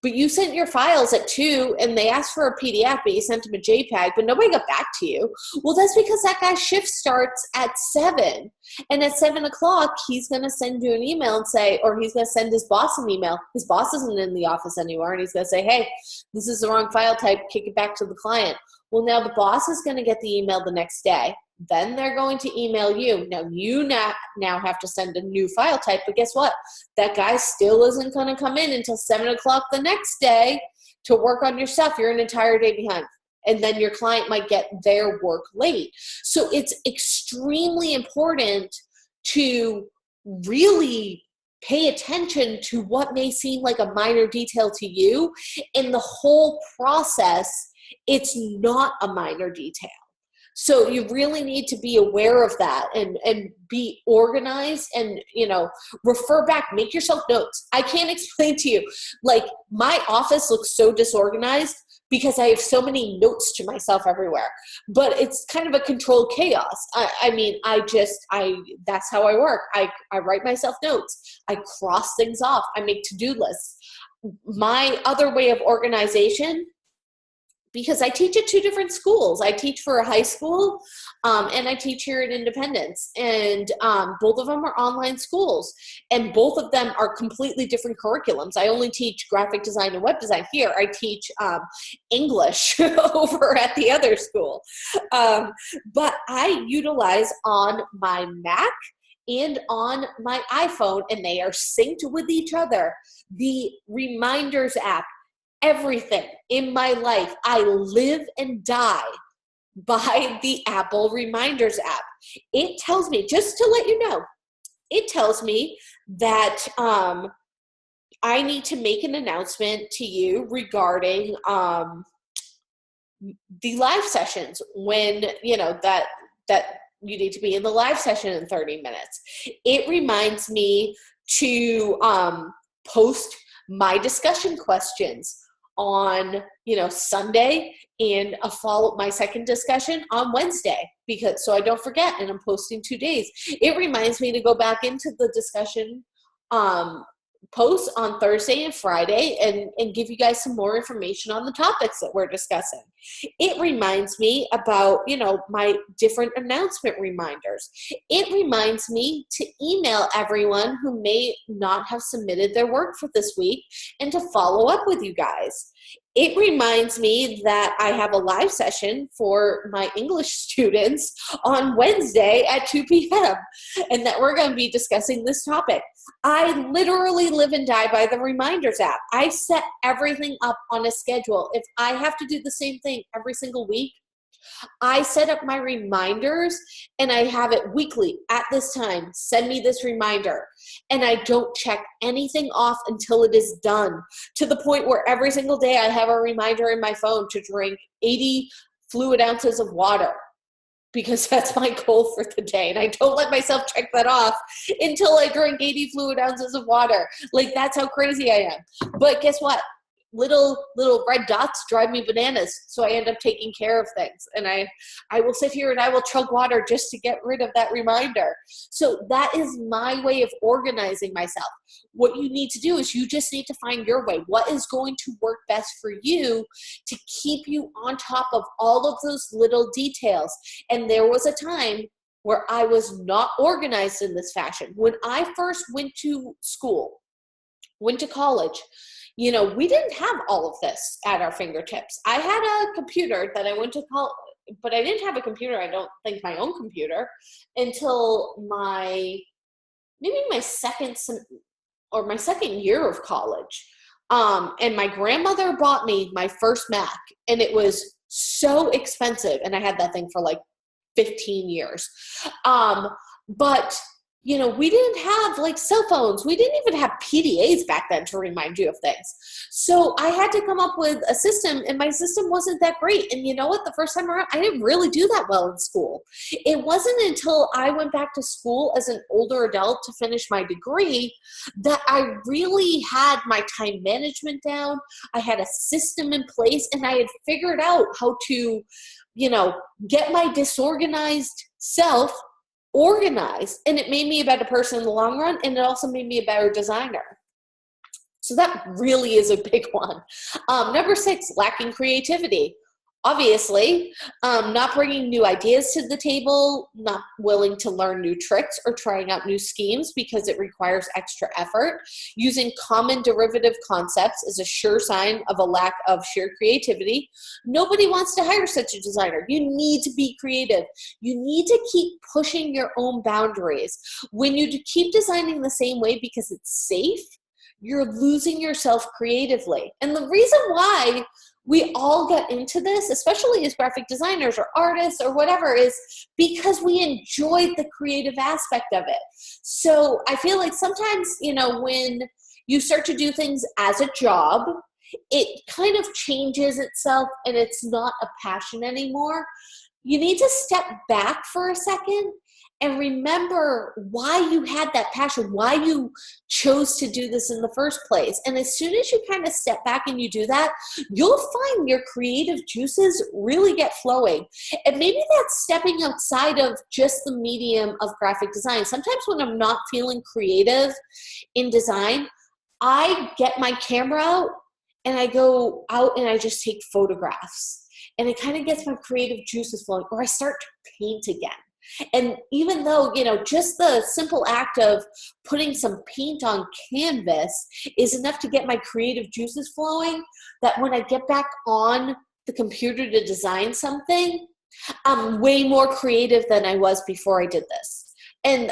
but you sent your files at 2 and they asked for a PDF, but you sent them a JPEG, but nobody got back to you. Well, that's because that guy's shift starts at 7. And at 7 o'clock, he's going to send you an email and say, or he's going to send his boss an email. His boss isn't in the office anymore. And he's going to say, hey, this is the wrong file type. Kick it back to the client. Well, now the boss is going to get the email the next day. Then they're going to email you. Now you now have to send a new file type, but guess what? That guy still isn't going to come in until 7 o'clock the next day to work on your stuff. You're an entire day behind. And then your client might get their work late. So it's extremely important to really pay attention to what may seem like a minor detail to you. In the whole process, it's not a minor detail. So you really need to be aware of that and be organized and, refer back, make yourself notes. I can't explain to you, like my office looks so disorganized because I have so many notes to myself everywhere, but it's kind of a controlled chaos. That's how I work. I write myself notes. I cross things off. I make to-do lists. My other way of organization, because I teach at 2 different schools. I teach for a high school and I teach here at Independence. And both of them are online schools. And both of them are completely different curriculums. I only teach graphic design and web design here. I teach English over at the other school. But I utilize on my Mac and on my iPhone, and they are synced with each other, the Reminders app. everything in my life, I live and die by the Apple Reminders app. It tells me, just to let you know, it tells me that I need to make an announcement to you regarding the live sessions when, that you need to be in the live session in 30 minutes. It reminds me to post my discussion questions on, Sunday, and my second discussion on Wednesday, so I don't forget, and I'm posting 2 days. It reminds me to go back into the discussion posts on Thursday and Friday and give you guys some more information on the topics that we're discussing. It reminds me about, my different announcement reminders. It reminds me to email everyone who may not have submitted their work for this week and to follow up with you guys. It reminds me that I have a live session for my English students on Wednesday at 2 p.m. and that we're going to be discussing this topic. I literally live and die by the Reminders app. I set everything up on a schedule. If I have to do the same thing every single week, I set up my reminders and I have it weekly at this time. Send me this reminder. And I don't check anything off until it is done, to the point where every single day I have a reminder in my phone to drink 80 fluid ounces of water, because that's my goal for the day. And I don't let myself check that off until I drink 80 fluid ounces of water. Like, that's how crazy I am. But guess what? Little red dots drive me bananas. So I end up taking care of things. And I will sit here and I will chug water just to get rid of that reminder. So that is my way of organizing myself. What you need to do is you just need to find your way. What is going to work best for you to keep you on top of all of those little details? And there was a time where I was not organized in this fashion. When I first went to school, went to college, we didn't have all of this at our fingertips. I had a computer that I went to college, but I didn't have a computer, I don't think my own computer, until maybe my second year of college. And my grandmother bought me my first Mac, and it was so expensive. And I had that thing for like 15 years. But we didn't have like cell phones. We didn't even have PDAs back then to remind you of things. So I had to come up with a system, and my system wasn't that great. And you know what? The first time around, I didn't really do that well in school. It wasn't until I went back to school as an older adult to finish my degree that I really had my time management down. I had a system in place, and I had figured out how to, get my disorganized self organized, and it made me a better person in the long run, and it also made me a better designer. So that really is a big one. Number 6, lacking creativity. Obviously, not bringing new ideas to the table, not willing to learn new tricks or trying out new schemes because it requires extra effort. Using common derivative concepts is a sure sign of a lack of sheer creativity. Nobody wants to hire such a designer. You need to be creative. You need to keep pushing your own boundaries. When you keep designing the same way because it's safe, you're losing yourself creatively. And the reason why we all get into this, especially as graphic designers or artists or whatever, is because we enjoyed the creative aspect of it. So I feel like sometimes, when you start to do things as a job, it kind of changes itself and it's not a passion anymore. You need to step back for a second and remember why you had that passion, why you chose to do this in the first place. And as soon as you kind of step back and you do that, you'll find your creative juices really get flowing. And maybe that's stepping outside of just the medium of graphic design. Sometimes when I'm not feeling creative in design, I get my camera out and I go out and I just take photographs. And it kind of gets my creative juices flowing, or I start to paint again. And even though, just the simple act of putting some paint on canvas is enough to get my creative juices flowing, that when I get back on the computer to design something, I'm way more creative than I was before I did this. And,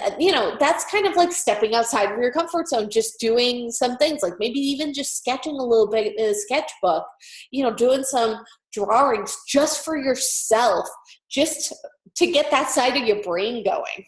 that's kind of like stepping outside of your comfort zone, just doing some things, like maybe even just sketching a little bit in a sketchbook, doing some drawings just for yourself, just to get that side of your brain going.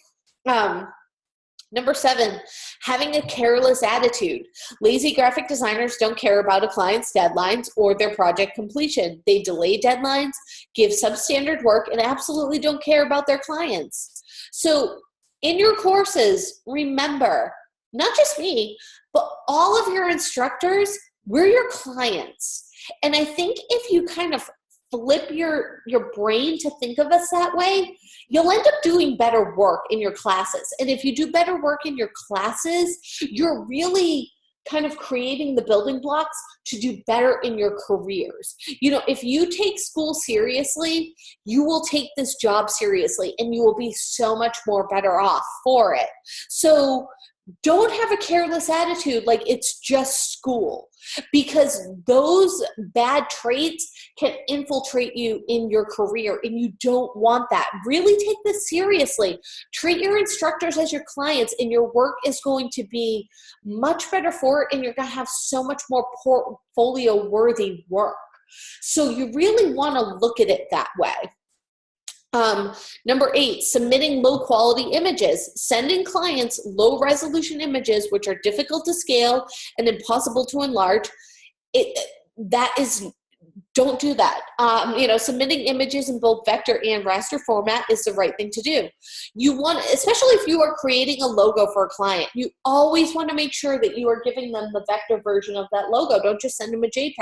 Number 7, having a careless attitude. Lazy graphic designers don't care about a client's deadlines or their project completion. They delay deadlines, give substandard work, and absolutely don't care about their clients. So in your courses, remember, not just me, but all of your instructors, we're your clients. And I think if you kind of flip your brain to think of us that way, you'll end up doing better work in your classes. And if you do better work in your classes, you're really kind of creating the building blocks to do better in your careers. If you take school seriously, you will take this job seriously, and you will be so much more better off for it. So don't have a careless attitude like it's just school, because those bad traits can infiltrate you in your career, and you don't want that. Really take this seriously. Treat your instructors as your clients, and your work is going to be much better for it, and you're going to have so much more portfolio-worthy work. So you really want to look at it that way. Number 8, submitting low quality images. Sending clients low resolution images, which are difficult to scale and impossible to enlarge. Don't do that. Submitting images in both vector and raster format is the right thing to do. You want, especially if you are creating a logo for a client, you always want to make sure that you are giving them the vector version of that logo. Don't just send them a JPEG.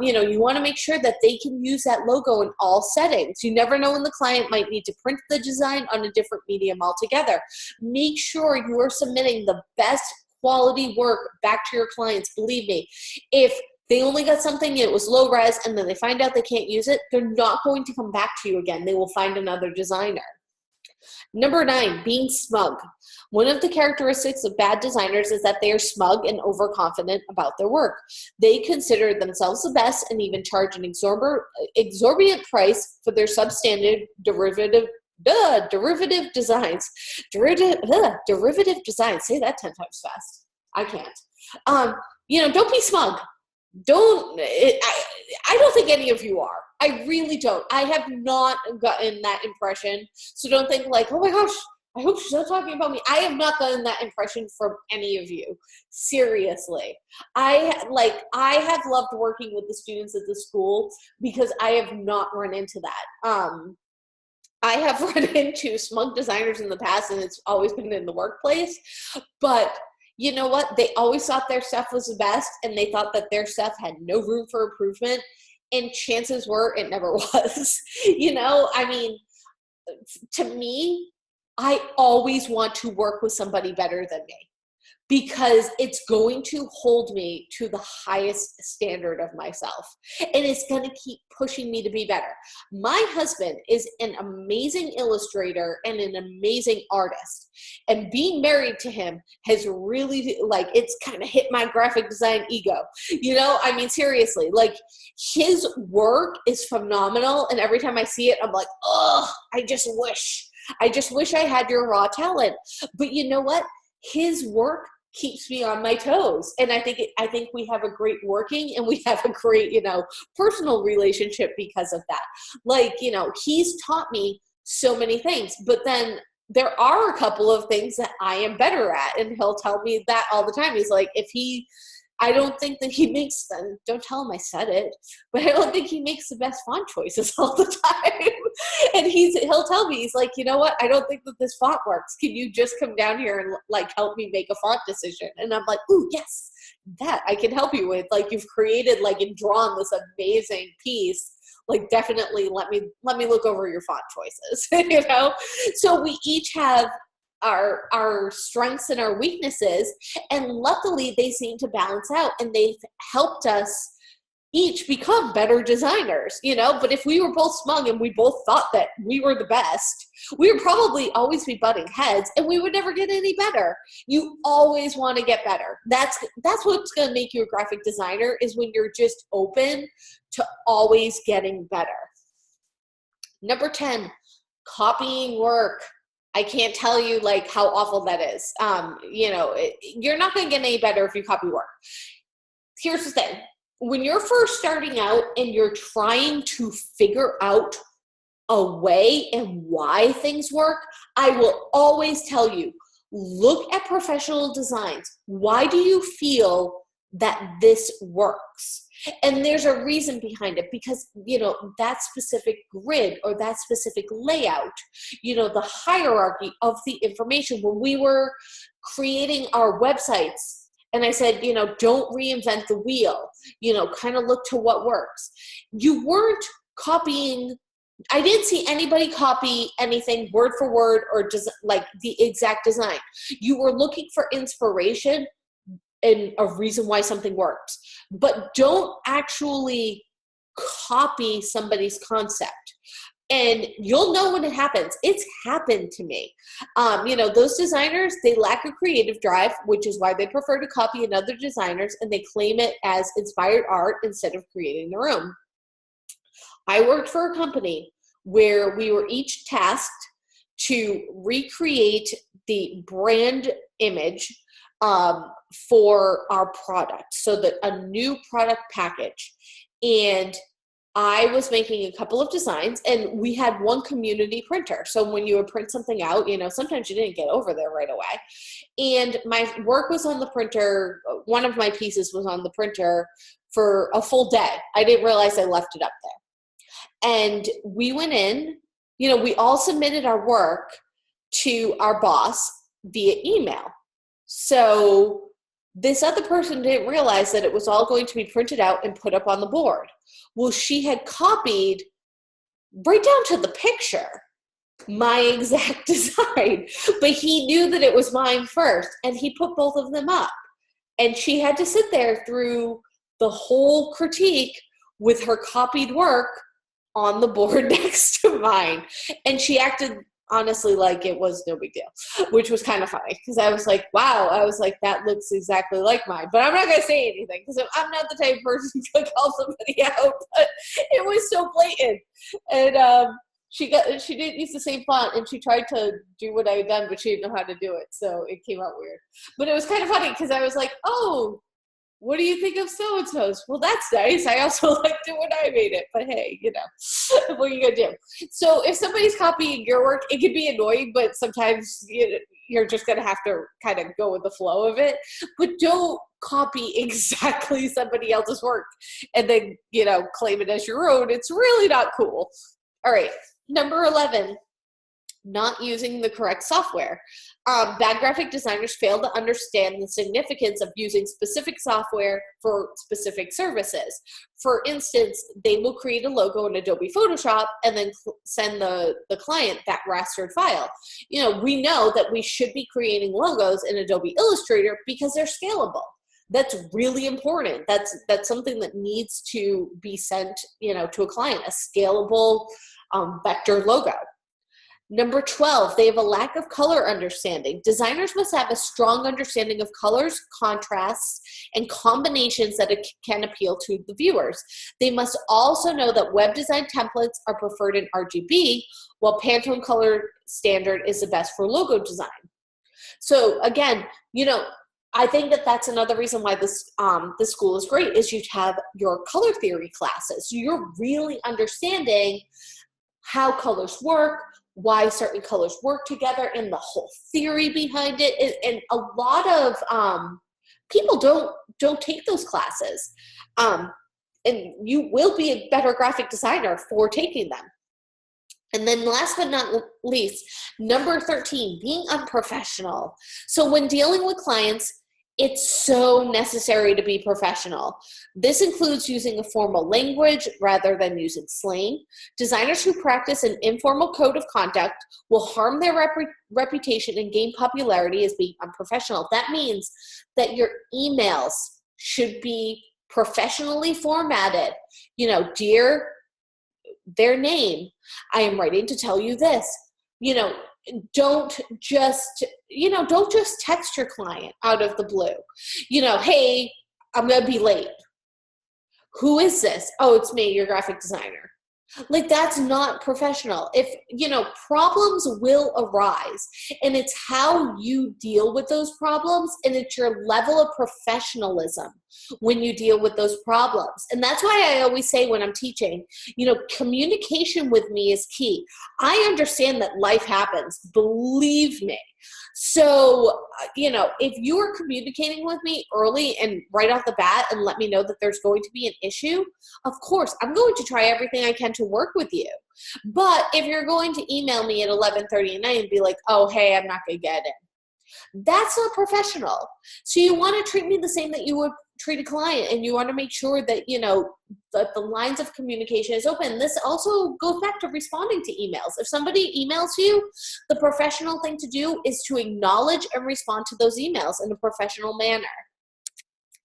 You want to make sure that they can use that logo in all settings. You never know when the client might need to print the design on a different medium altogether. Make sure you are submitting the best quality work back to your clients. Believe me, if they only got something, it was low res, and then they find out they can't use it, they're not going to come back to you again. They will find another designer. Number 9, being smug. One of the characteristics of bad designers is that they are smug and overconfident about their work. They consider themselves the best and even charge an exorbitant price for their substandard derivative designs. Derivative designs. Say that 10 times fast. I can't. Don't be smug. I don't think any of you are. I really don't. I have not gotten that impression. So don't think like, oh my gosh, I hope she's not talking about me. I have not gotten that impression from any of you. Seriously. I have loved working with the students at the school because I have not run into that. I have run into smug designers in the past, and it's always been in the workplace. But you know what? They always thought their stuff was the best, and they thought that their stuff had no room for improvement. And chances were it never was. To me, I always want to work with somebody better than me, because it's going to hold me to the highest standard of myself. And it's going to keep pushing me to be better. My husband is an amazing illustrator and an amazing artist. And being married to him has really, it's kind of hit my graphic design ego. Seriously, his work is phenomenal. And every time I see it, I'm like, oh, I just wish I had your raw talent. But you know what? His work keeps me on my toes. And I think we have a great working, and we have a great, personal relationship because of that. He's taught me so many things, but then there are a couple of things that I am better at, and he'll tell me that all the time. He's like, I don't think that he makes them, don't tell him I said it, but I don't think he makes the best font choices all the time. And he'll tell me, he's like, you know what? I don't think that this font works. Can you just come down here and help me make a font decision? And I'm like, ooh, yes, that I can help you with. You've created and drawn this amazing piece. Definitely let me look over your font choices, So we each have our strengths and our weaknesses, and luckily they seem to balance out, and they've helped us each become better designers, but if we were both smug and we both thought that we were the best, we would probably always be butting heads, and we would never get any better. You always want to get better. That's what's going to make you a graphic designer, is when you're just open to always getting better. Number 10, copying work. I can't tell you like how awful that is. You're not going to get any better if you copy work. Here's the thing. When you're first starting out and you're trying to figure out a way and why things work, I will always tell you, look at professional designs. Why do you feel that this works? And there's a reason behind it, because, that specific grid or that specific layout, the hierarchy of the information. When we were creating our websites, and I said, don't reinvent the wheel, kind of look to what works. You weren't copying. I didn't see anybody copy anything word for word or just like the exact design. You were looking for inspiration and a reason why something works, but don't actually copy somebody's concept. And you'll know when it happens. It's happened to me. Those designers, they lack a creative drive, which is why they prefer to copy another designer's, and they claim it as inspired art instead of creating their own. I worked for a company where we were each tasked to recreate the brand image for our product, so that a new product package. And I was making a couple of designs, and we had one community printer. So when you would print something out, sometimes you didn't get over there right away. And my work was on the printer. One of my pieces was on the printer for a full day. I didn't realize I left it up there. And we went in, we all submitted our work to our boss via email. So this other person didn't realize that it was all going to be printed out and put up on the board. Well, she had copied right down to the picture my exact design, but he knew that it was mine first, and he put both of them up. And she had to sit there through the whole critique with her copied work on the board next to mine. And she acted honestly like it was no big deal, which was kind of funny, because I was like, wow, that looks exactly like mine. But I'm not going to say anything, because I'm not the type of person to call somebody out, but it was so blatant. And she didn't use the same font, and she tried to do what I had done, but she didn't know how to do it. So it came out weird. But it was kind of funny, because I was like, oh, what do you think of so-and-so's? Well, that's nice. I also liked it when I made it. But hey, what are you going to do? So if somebody's copying your work, it can be annoying, but sometimes you're just going to have to kind of go with the flow of it. But don't copy exactly somebody else's work and then, claim it as your own. It's really not cool. All right. Number 11. Not using the correct software. Bad graphic designers fail to understand the significance of using specific software for specific services. For instance, they will create a logo in Adobe Photoshop and then send the client that rastered file. We know that we should be creating logos in Adobe Illustrator because they're scalable. That's really important. That's something that needs to be sent, to a client, a scalable vector logo. Number 12, they have a lack of color understanding. Designers must have a strong understanding of colors, contrasts, and combinations that can appeal to the viewers. They must also know that web design templates are preferred in RGB, while Pantone color standard is the best for logo design. So again, I think that that's another reason why this school is great, is you have your color theory classes. So you're really understanding how colors work, why certain colors work together, and the whole theory behind it. And a lot of people don't take those classes. And you will be a better graphic designer for taking them. And then last but not least, number 13, being unprofessional. So when dealing with clients, it's so necessary to be professional. This includes using a formal language rather than using slang. Designers who practice an informal code of conduct will harm their reputation and gain popularity as being unprofessional. That means that your emails should be professionally formatted. Dear their name, I am writing to tell you this. Don't just text your client out of the blue. Hey, I'm going to be late. Who is this? Oh, it's me, your graphic designer. Like, that's not professional. If, problems will arise, and it's how you deal with those problems, and it's your level of professionalism when you deal with those problems. And that's why I always say when I'm teaching, communication with me is key. I understand that life happens, believe me. So, if you're communicating with me early and right off the bat and let me know that there's going to be an issue, of course, I'm going to try everything I can to work with you. But if you're going to email me at 11:30 at night and be like, oh, hey, I'm not going to get in, that's not professional. So you want to treat me the same that you would treat a client, and you want to make sure that, that the lines of communication is open. This also goes back to responding to emails. If somebody emails you, the professional thing to do is to acknowledge and respond to those emails in a professional manner.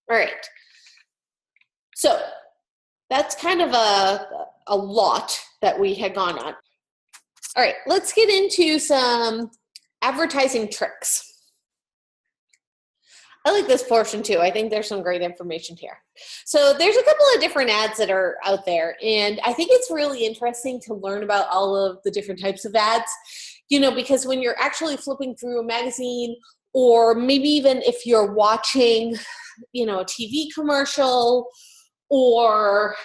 All right. So that's kind of a lot that we had gone on. All right, let's get into some advertising tricks. I like this portion too. I think there's some great information here. So there's a couple of different ads that are out there, and I think it's really interesting to learn about all of the different types of ads, because when you're actually flipping through a magazine, or maybe even if you're watching, a TV commercial, or,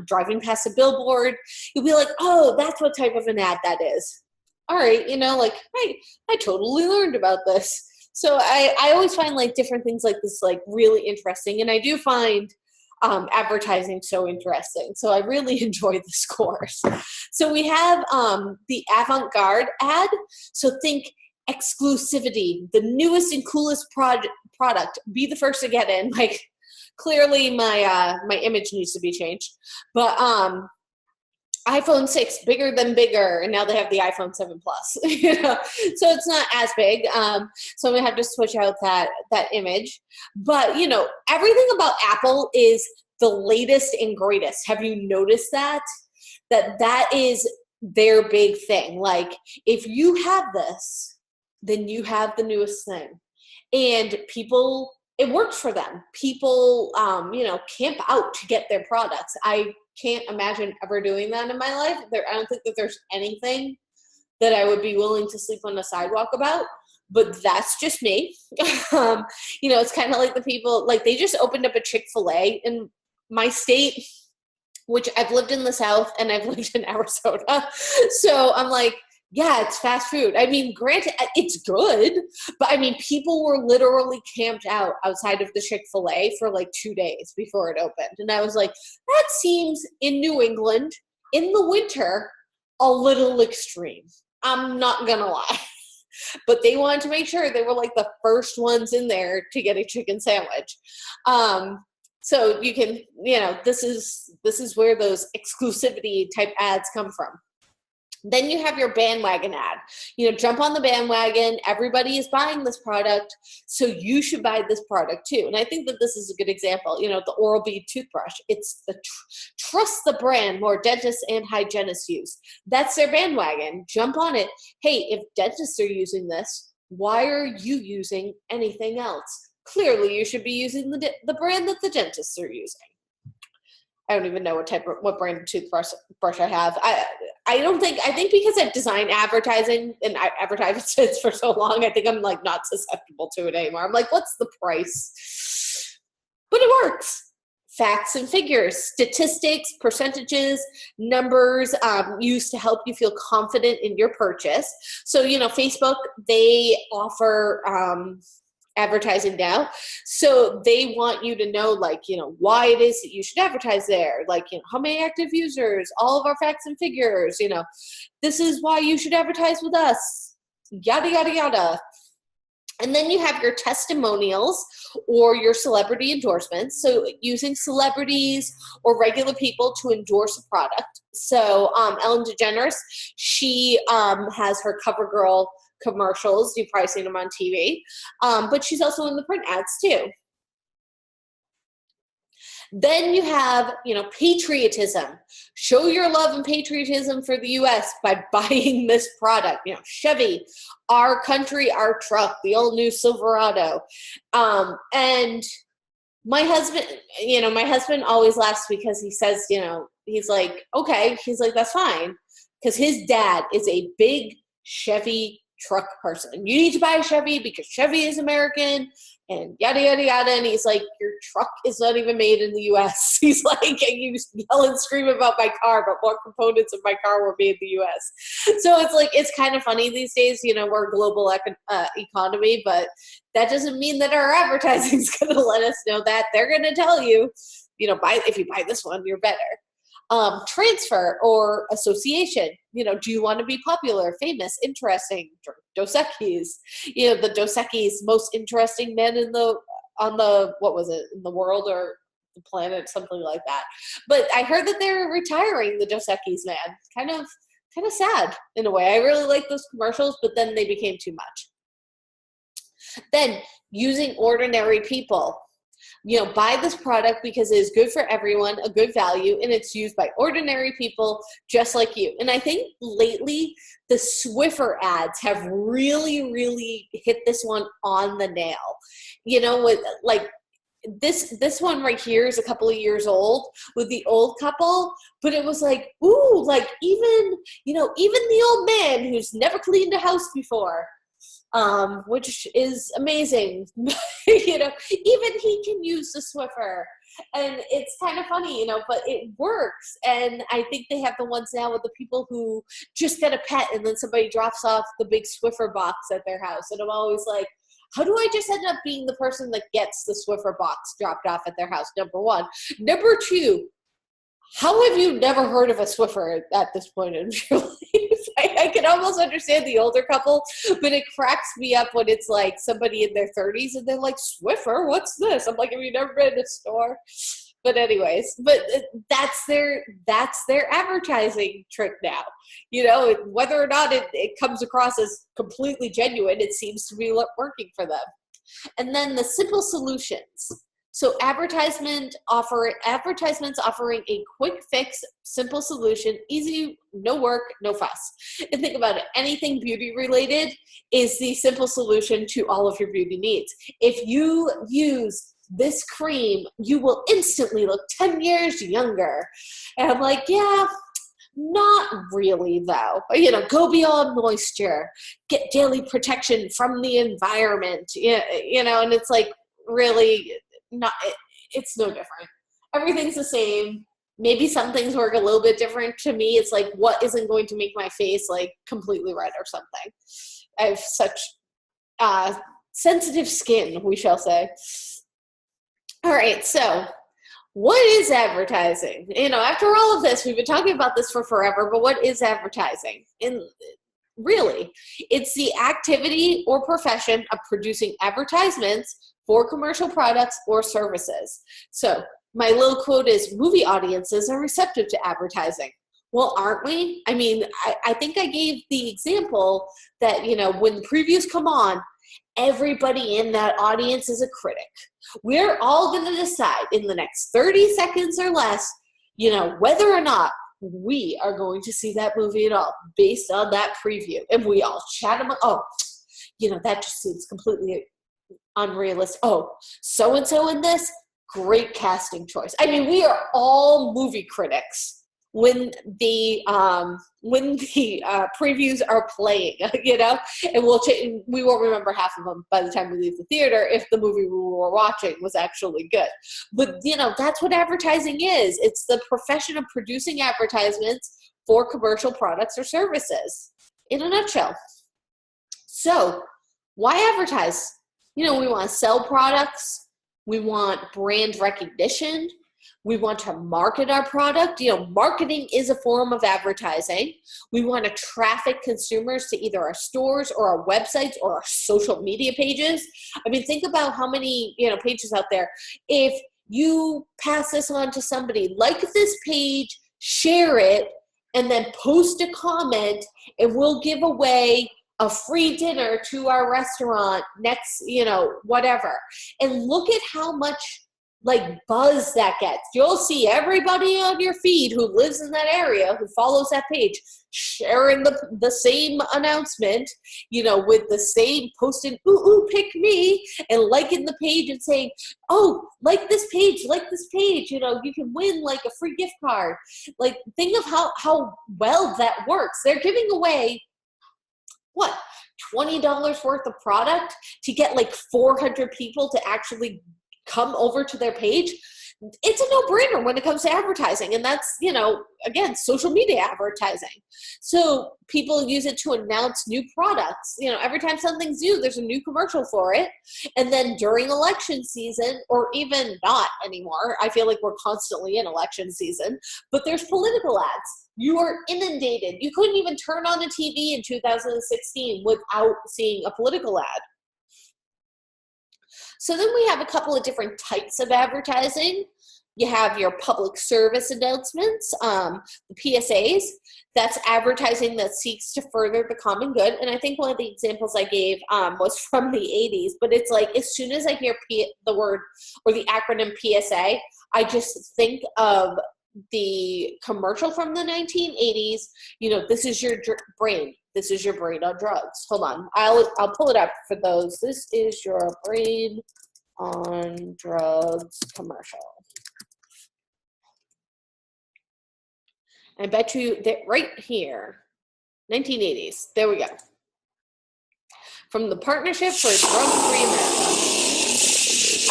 driving past a billboard, you'll be like, oh, that's what type of an ad that is. All right, I totally learned about this. So I always find different things like this really interesting, and I do find advertising so interesting. So I really enjoy this course. So we have the avant-garde ad. So think exclusivity, the newest and coolest product. Be the first to get in. Clearly my my image needs to be changed, but iPhone 6 bigger than bigger, and now they have the iPhone 7 Plus. So it's not as big. So we have to switch out that image. But everything about Apple is the latest and greatest. Have you noticed that? That is their big thing. If you have this, then you have the newest thing, and people. It works for them. People, camp out to get their products. I can't imagine ever doing that in my life. I don't think that there's anything that I would be willing to sleep on the sidewalk about, but that's just me. It's kind of like the people, they just opened up a Chick-fil-A in my state, which I've lived in the South and I've lived in Arizona. So I'm like, yeah, it's fast food. I mean, granted, it's good, but people were literally camped out outside of the Chick-fil-A for 2 days before it opened. And I was like, that seems in New England in the winter a little extreme. I'm not gonna lie. But they wanted to make sure they were the first ones in there to get a chicken sandwich. So you can, this is where those exclusivity type ads come from. Then you have your bandwagon ad. Jump on the bandwagon. Everybody is buying this product, so you should buy this product too. And I think that this is a good example. The Oral-B toothbrush. It's the trust the brand more dentists and hygienists use. That's their bandwagon. Jump on it. Hey, if dentists are using this, why are you using anything else? Clearly, you should be using the brand that the dentists are using. I don't even know what brand of toothbrush I have. I think because I've designed advertising and advertisements for so long, I think I'm not susceptible to it anymore. I'm like, what's the price? But it works. Facts and figures, statistics, percentages, numbers used to help you feel confident in your purchase. So, Facebook, they offer advertising now. So they want you to know, why it is that you should advertise there. How many active users, all of our facts and figures, this is why you should advertise with us, yada, yada, yada. And then you have your testimonials or your celebrity endorsements. So using celebrities or regular people to endorse a product. So Ellen DeGeneres, she has her CoverGirl commercials. You've probably seen them on TV. But she's also in the print ads too. Then you have, patriotism. Show your love and patriotism for the U.S. by buying this product. Chevy, our country, our truck, the old new Silverado. And my husband always laughs because he says, he's like, okay. He's like, that's fine. Because his dad is a big Chevy truck person. You need to buy a Chevy because Chevy is American and yada, yada, yada. And he's like, your truck is not even made in the U.S. He's like, and you yell and scream about my car, but what components of my car were made in the U.S.? So it's like, it's kind of funny these days, we're a global economy, but that doesn't mean that our advertising is going to let us know that. They're going to tell you, if you buy this one, you're better. Transfer or association. Do you want to be popular, famous, interesting? Dos Equis. The Dos Equis most interesting men in the world or the planet, something like that. But I heard that they're retiring the Dos Equis man. Kind of sad in a way. I really like those commercials, but then they became too much. Then using ordinary people. Buy this product because it is good for everyone, a good value, and it's used by ordinary people just like you. And I think lately the Swiffer ads have really, really hit this one on the nail. With like this one right here is a couple of years old with the old couple, but it was like, ooh, like even the old man who's never cleaned a house before. Which is amazing. Even he can use the Swiffer, and it's kind of funny, but it works. And I think they have the ones now with the people who just get a pet and then somebody drops off the big Swiffer box at their house. And I'm always like, how do I just end up being the person that gets the Swiffer box dropped off at their house? Number one. Number two, how have you never heard of a Swiffer at this point in your life? I can almost understand the older couple, but it cracks me up when it's like somebody in their 30s and they're like, Swiffer, what's this? I'm like, have you never been to a store? But anyways, that's their advertising trick now. Whether or not it comes across as completely genuine, it seems to be working for them. And then the simple solutions. So advertisements offering a quick fix, simple solution, easy, no work, no fuss. And think about it, anything beauty related is the simple solution to all of your beauty needs. If you use this cream, you will instantly look 10 years younger. And I'm like, yeah, not really though. Go beyond moisture, get daily protection from the environment, and it's like, really, it's no different. Everything's the same. Maybe some things work a little bit different. To me, it's like, what isn't going to make my face like completely red or something? I have such sensitive skin, we shall say. All right, so what is advertising? After all of this, we've been talking about this for forever, but what is advertising? And really, it's the activity or profession of producing advertisements for commercial products or services. So my little quote is, movie audiences are receptive to advertising. Well, aren't we? I mean, I think I gave the example that, when previews come on, everybody in that audience is a critic. We're all going to decide in the next 30 seconds or less, whether or not we are going to see that movie at all based on that preview. And we all chat about, that just seems completely unrealistic. Oh, so-and-so in this, great casting choice. I mean, we are all movie critics when the previews are playing, and we won't remember half of them by the time we leave the theater if the movie we were watching was actually good. But, that's what advertising is. It's the profession of producing advertisements for commercial products or services, in a nutshell. So, why advertise? We want to sell products. We want brand recognition. We want to market our product. Marketing is a form of advertising. We want to traffic consumers to either our stores or our websites or our social media pages. I mean, think about how many, pages out there. If you pass this on to somebody, like this page, share it, and then post a comment, and we'll give away a free dinner to our restaurant next, whatever. And look at how much like buzz that gets. You'll see everybody on your feed who lives in that area, who follows that page, sharing the same announcement, with the same posting, ooh, pick me, and liking the page and saying, oh, like this page, you can win like a free gift card. Like, think of how well that works. They're giving away, what, $20 worth of product to get like 400 people to actually come over to their page. It's a no-brainer when it comes to advertising. And that's, again, social media advertising. So people use it to announce new products. Every time something's new, there's a new commercial for it. And then during election season, or even not anymore, I feel like we're constantly in election season, but there's political ads. You are inundated. You couldn't even turn on a TV in 2016 without seeing a political ad. So then we have a couple of different types of advertising. You have your public service announcements, the PSAs. That's advertising that seeks to further the common good. And I think one of the examples I gave was from the 80s, but it's like as soon as I hear the word or the acronym PSA, I just think of the commercial from the 1980s. This is your brain. This is your brain on drugs. Hold on. I'll pull it up for those. This is your brain on drugs commercial. I bet you that right here, 1980s. There we go. From the Partnership for Drug-Free America.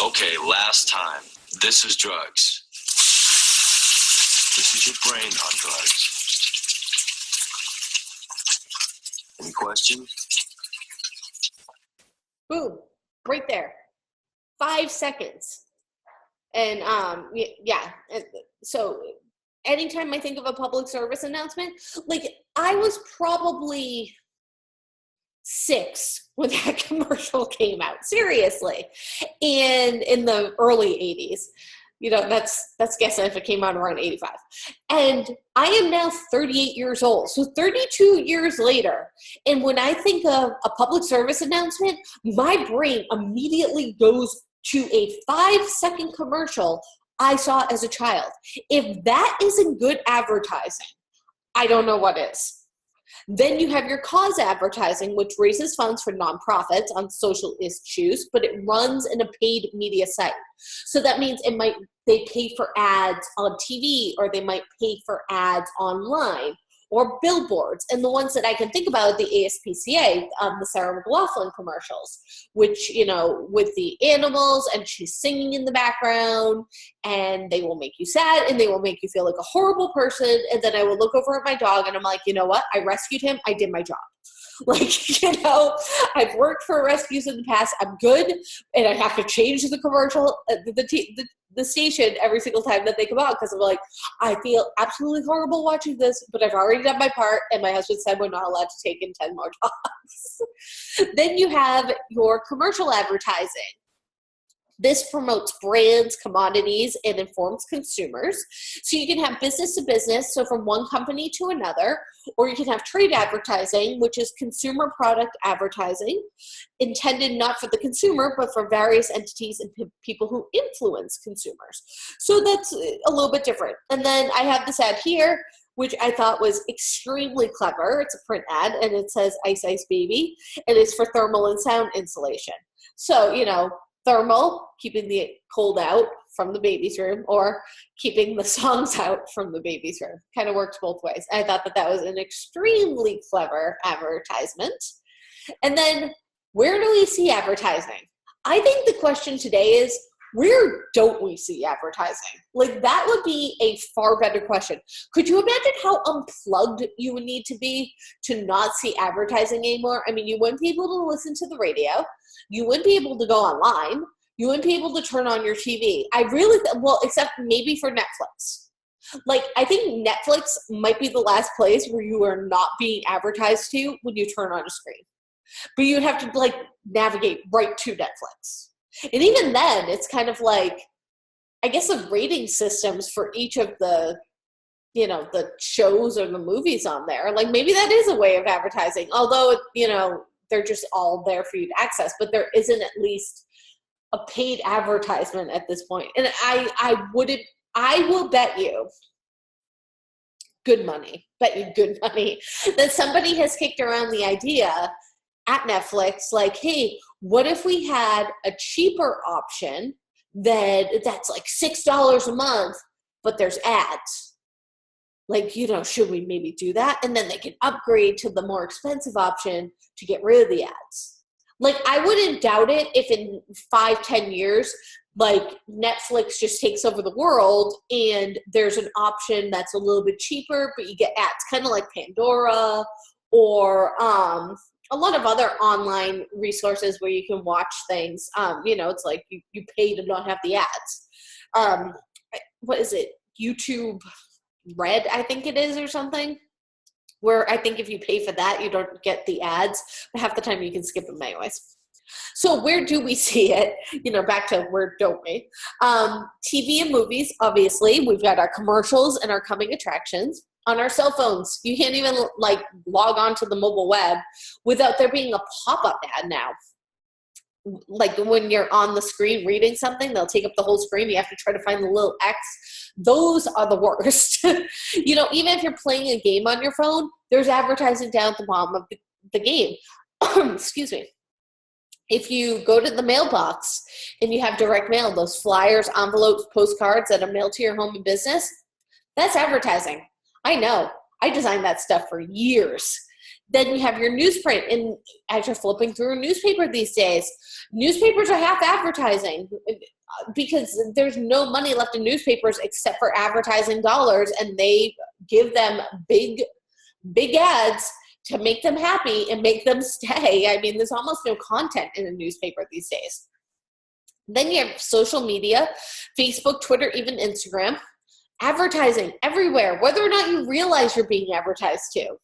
Okay, last time. This is drugs. This is your brain on drugs. Any questions? Boom, right there. 5 seconds. And yeah, so anytime I think of a public service announcement, like I was probably 6 when that commercial came out, seriously. And in the early 80s. That's guessing if it came out around 85. And I am now 38 years old. So 32 years later. And when I think of a public service announcement, my brain immediately goes to a 5-second commercial I saw as a child. If that isn't good advertising, I don't know what is. Then you have your cause advertising, which raises funds for nonprofits on social issues, but it runs in a paid media site. So that means they pay for ads on TV, or they might pay for ads online or billboards. And the ones that I can think about are the ASPCA, the Sarah McLachlan commercials, which, with the animals and she's singing in the background, and they will make you sad and they will make you feel like a horrible person. And then I will look over at my dog and I'm like, you know what? I rescued him. I did my job. Like, I've worked for rescues in the past. I'm good. And I have to change the commercial, the station every single time that they come out, because I'm like, I feel absolutely horrible watching this, but I've already done my part, and my husband said we're not allowed to take in 10 more dogs. Then you have your commercial advertising. This promotes brands, commodities, and informs consumers. So you can have business to business, so from one company to another, or you can have trade advertising, which is consumer product advertising, intended not for the consumer, but for various entities and people who influence consumers. So that's a little bit different. And then I have this ad here, which I thought was extremely clever. It's a print ad, and it says Ice Ice Baby, and it's for thermal and sound insulation. So, thermal, keeping the cold out from the baby's room, or keeping the songs out from the baby's room. Kind of works both ways. I thought that was an extremely clever advertisement. And then, where do we see advertising? I think the question today is, where don't we see advertising? Like, that would be a far better question. Could you imagine how unplugged you would need to be to not see advertising anymore? I mean, you wouldn't be able to listen to the radio. You wouldn't be able to go online. You wouldn't be able to turn on your TV. Except maybe for Netflix. Like, I think Netflix might be the last place where you are not being advertised to when you turn on a screen. But you'd have to, navigate right to Netflix. And even then, it's kind of like, I guess the rating systems for each of the, the shows or the movies on there, like maybe that is a way of advertising, although, they're just all there for you to access, but there isn't at least a paid advertisement at this point. And I will bet you good money that somebody has kicked around the idea at Netflix, like, hey, what if we had a cheaper option that's like $6 a month, but there's ads? Like, you know, should we maybe do that? And then they can upgrade to the more expensive option to get rid of the ads. Like, I wouldn't doubt it if in 5-10 years, like, Netflix just takes over the world and there's an option that's a little bit cheaper, but you get ads, kind of like Pandora or a lot of other online resources where you can watch things. You know, it's like you pay to not have the ads. What is it? YouTube Red, I think it is, or something, where I think if you pay for that, you don't get the ads, but half the time you can skip them anyways. So where do we see it? You know, back to where don't we? TV and movies, obviously. We've got our commercials and our coming attractions. On our cell phones, you can't even like log on to the mobile web without there being a pop-up ad now. Like when you're on the screen reading something, they'll take up the whole screen. You have to try to find the little X. Those are the worst. You know, even if you're playing a game on your phone, there's advertising down at the bottom of the game. Excuse me. If you go to the mailbox and you have direct mail, those flyers, envelopes, postcards that are mailed to your home and business, that's advertising. I know. I designed that stuff for years. Then you have your newsprint, and as you're flipping through a newspaper these days, newspapers are half advertising because there's no money left in newspapers except for advertising dollars, and they give them big ads to make them happy and make them stay. I mean, there's almost no content in a newspaper these days. Then you have social media, Facebook, Twitter, even Instagram. Advertising everywhere, whether or not you realize you're being advertised to.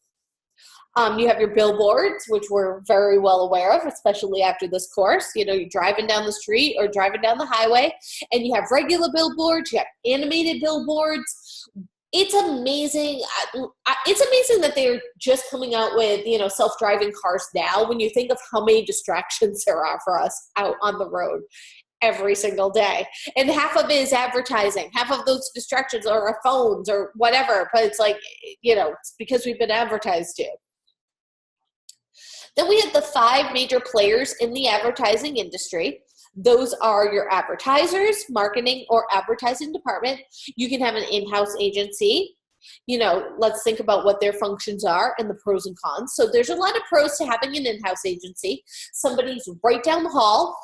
You have your billboards, which we're very well aware of, especially after this course. You know, you're driving down the street or driving down the highway, and you have regular billboards, you have animated billboards. It's amazing. It's amazing that they're just coming out with, you know, self-driving cars now when you think of how many distractions there are for us out on the road every single day. And half of it is advertising. Half of those distractions are our phones or whatever. But it's like, you know, it's because we've been advertised to. Then we have the 5 major players in the advertising industry. Those are your advertisers, marketing, or advertising department. You can have an in-house agency. You know, let's think about what their functions are and the pros and cons. So there's a lot of pros to having an in-house agency. Somebody's right down the hall.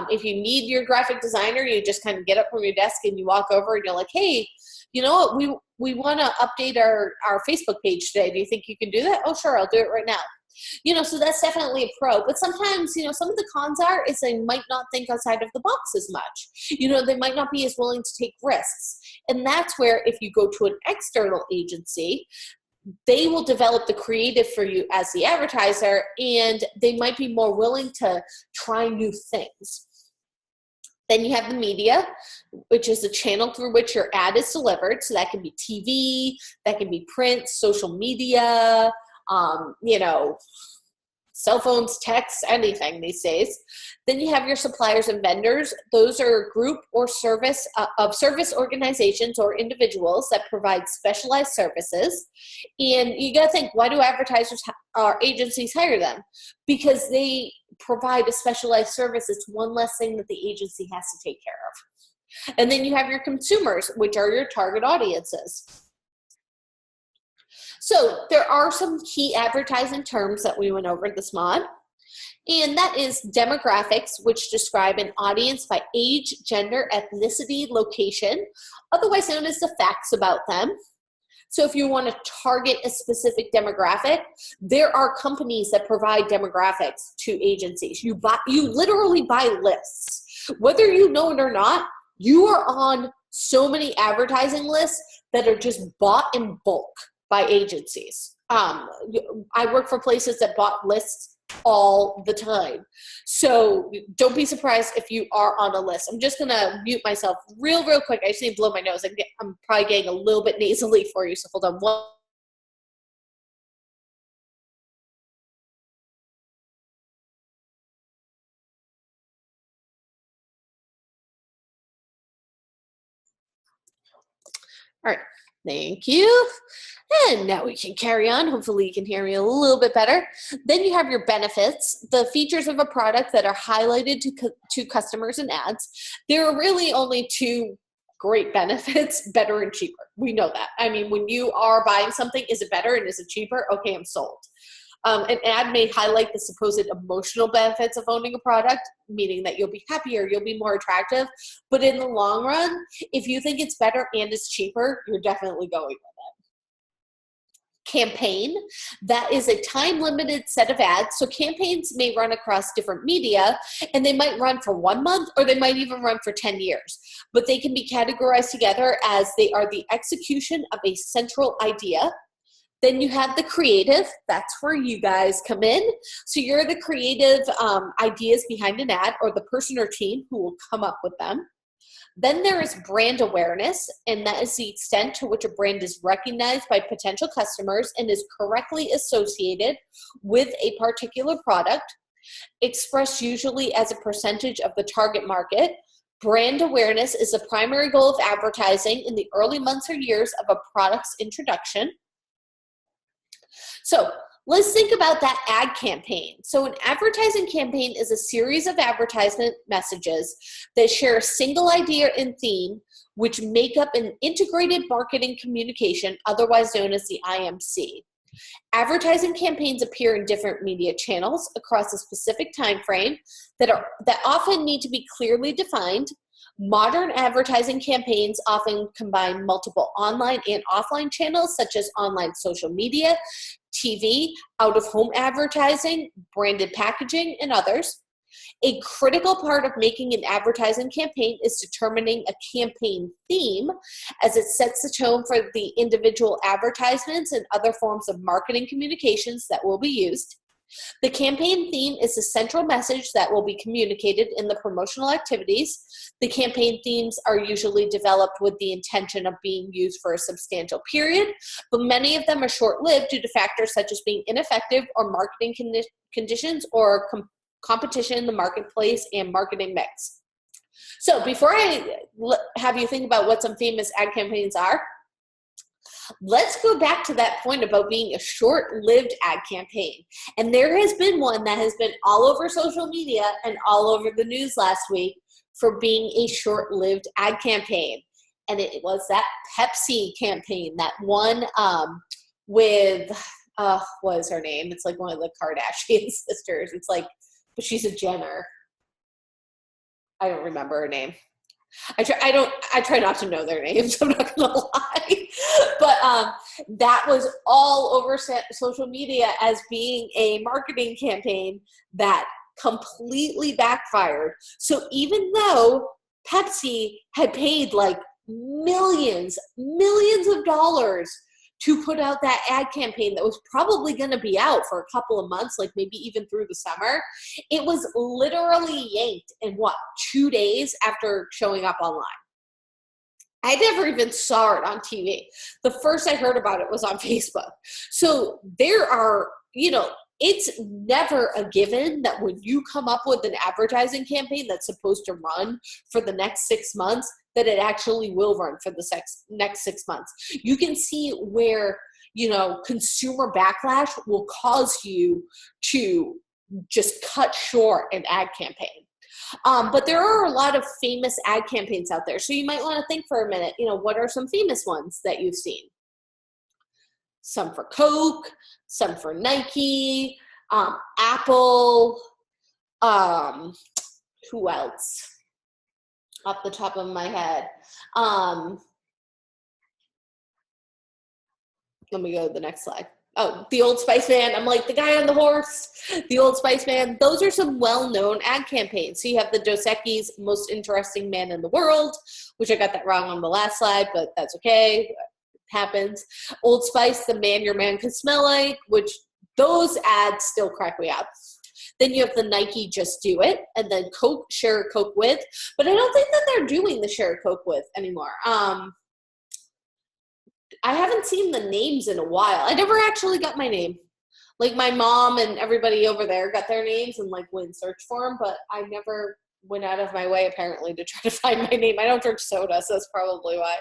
If you need your graphic designer, you just kind of get up from your desk and you walk over and you're like, hey, you know what, we want to update our Facebook page today. Do you think you can do that? Oh, sure, I'll do it right now. You know, so that's definitely a pro. But sometimes, you know, some of the cons is they might not think outside of the box as much. You know, they might not be as willing to take risks. And that's where if you go to an external agency, they will develop the creative for you as the advertiser, and they might be more willing to try new things. Then you have the media, which is the channel through which your ad is delivered. So that can be TV, that can be print, social media, you know, cell phones, texts, anything these days. Then you have your suppliers and vendors. Those are a group or service organizations or individuals that provide specialized services. And you got to think, why do advertisers or agencies hire them? Because they provide a specialized service. It's one less thing that the agency has to take care of. And then you have your consumers, which are your target audiences. So there are some key advertising terms that we went over this mod, and that is demographics, which describe an audience by age, gender, ethnicity, location, otherwise known as the facts about them. So if you want to target a specific demographic, there are companies that provide demographics to agencies. You literally buy lists. Whether you know it or not, you are on so many advertising lists that are just bought in bulk by agencies. I work for places that bought lists all the time. So don't be surprised if you are on a list. I'm just going to mute myself real quick. I just need to blow my nose. I'm probably getting a little bit nasally for you, so hold on one All right. Thank you. And now we can carry on. Hopefully you can hear me a little bit better. Then you have your benefits, the features of a product that are highlighted to customers and ads. There are really only two great benefits, better and cheaper. We know that. I mean, when you are buying something, is it better and is it cheaper? Okay, I'm sold. An ad may highlight the supposed emotional benefits of owning a product, meaning that you'll be happier, you'll be more attractive. But in the long run, if you think it's better and it's cheaper, you're definitely going with it. Campaign, that is a time-limited set of ads. So campaigns may run across different media, and they might run for 1 month, or they might even run for 10 years. But they can be categorized together as they are the execution of a central idea. Then you have the creative. That's where you guys come in. So you're the creative ideas behind an ad, or the person or team who will come up with them. Then there is brand awareness, and that is the extent to which a brand is recognized by potential customers and is correctly associated with a particular product, expressed usually as a percentage of the target market. Brand awareness is the primary goal of advertising in the early months or years of a product's introduction. So let's think about that ad campaign. So an advertising campaign is a series of advertisement messages that share a single idea and theme, which make up an integrated marketing communication, otherwise known as the IMC. Advertising campaigns appear in different media channels across a specific time frame that often need to be clearly defined. Modern advertising campaigns often combine multiple online and offline channels, such as online social media, TV, out-of-home advertising, branded packaging, and others. A critical part of making an advertising campaign is determining a campaign theme, as it sets the tone for the individual advertisements and other forms of marketing communications that will be used. The campaign theme is the central message that will be communicated in the promotional activities. The campaign themes are usually developed with the intention of being used for a substantial period, but many of them are short-lived due to factors such as being ineffective or marketing conditions or competition in the marketplace and marketing mix. So before I have you think about what some famous ad campaigns are, let's go back to that point about being a short-lived ad campaign. And there has been one that has been all over social media and all over the news last week for being a short-lived ad campaign. And it was that Pepsi campaign, that one with, what is her name? It's like one of the Kardashian sisters. It's like, but she's a Jenner. I don't remember her name. I try not to know their names. I'm not gonna lie, but that was all over social media as being a marketing campaign that completely backfired. So even though Pepsi had paid like millions of dollars to put out that ad campaign that was probably going to be out for a couple of months, like maybe even through the summer, it was literally yanked in 2 days after showing up online. I never even saw it on TV. The first I heard about it was on Facebook. So there are, it's never a given that when you come up with an advertising campaign that's supposed to run for the next 6 months, that it actually will run for the next 6 months. You can see where, consumer backlash will cause you to just cut short an ad campaign. But there are a lot of famous ad campaigns out there. So you might want to think for a minute, what are some famous ones that you've seen? Some for Coke, some for Nike, Apple, who else? Off the top of my head. Let me go to the next slide. Oh, the Old Spice Man. I'm like the guy on the horse, the Old Spice Man. Those are some well-known ad campaigns. So you have the Dos Equis Most Interesting Man in the World, which I got that wrong on the last slide, but that's okay. It happens. Old Spice, The Man Your Man Could Smell Like, which those ads still crack me up. Then you have the Nike Just Do It, and then Coke, Share a Coke With. But I don't think that they're doing the Share a Coke With anymore. I haven't seen the names in a while. I never actually got my name. Like my mom and everybody over there got their names and like went and searched for them, but I never went out of my way apparently to try to find my name. I don't drink soda, so that's probably why.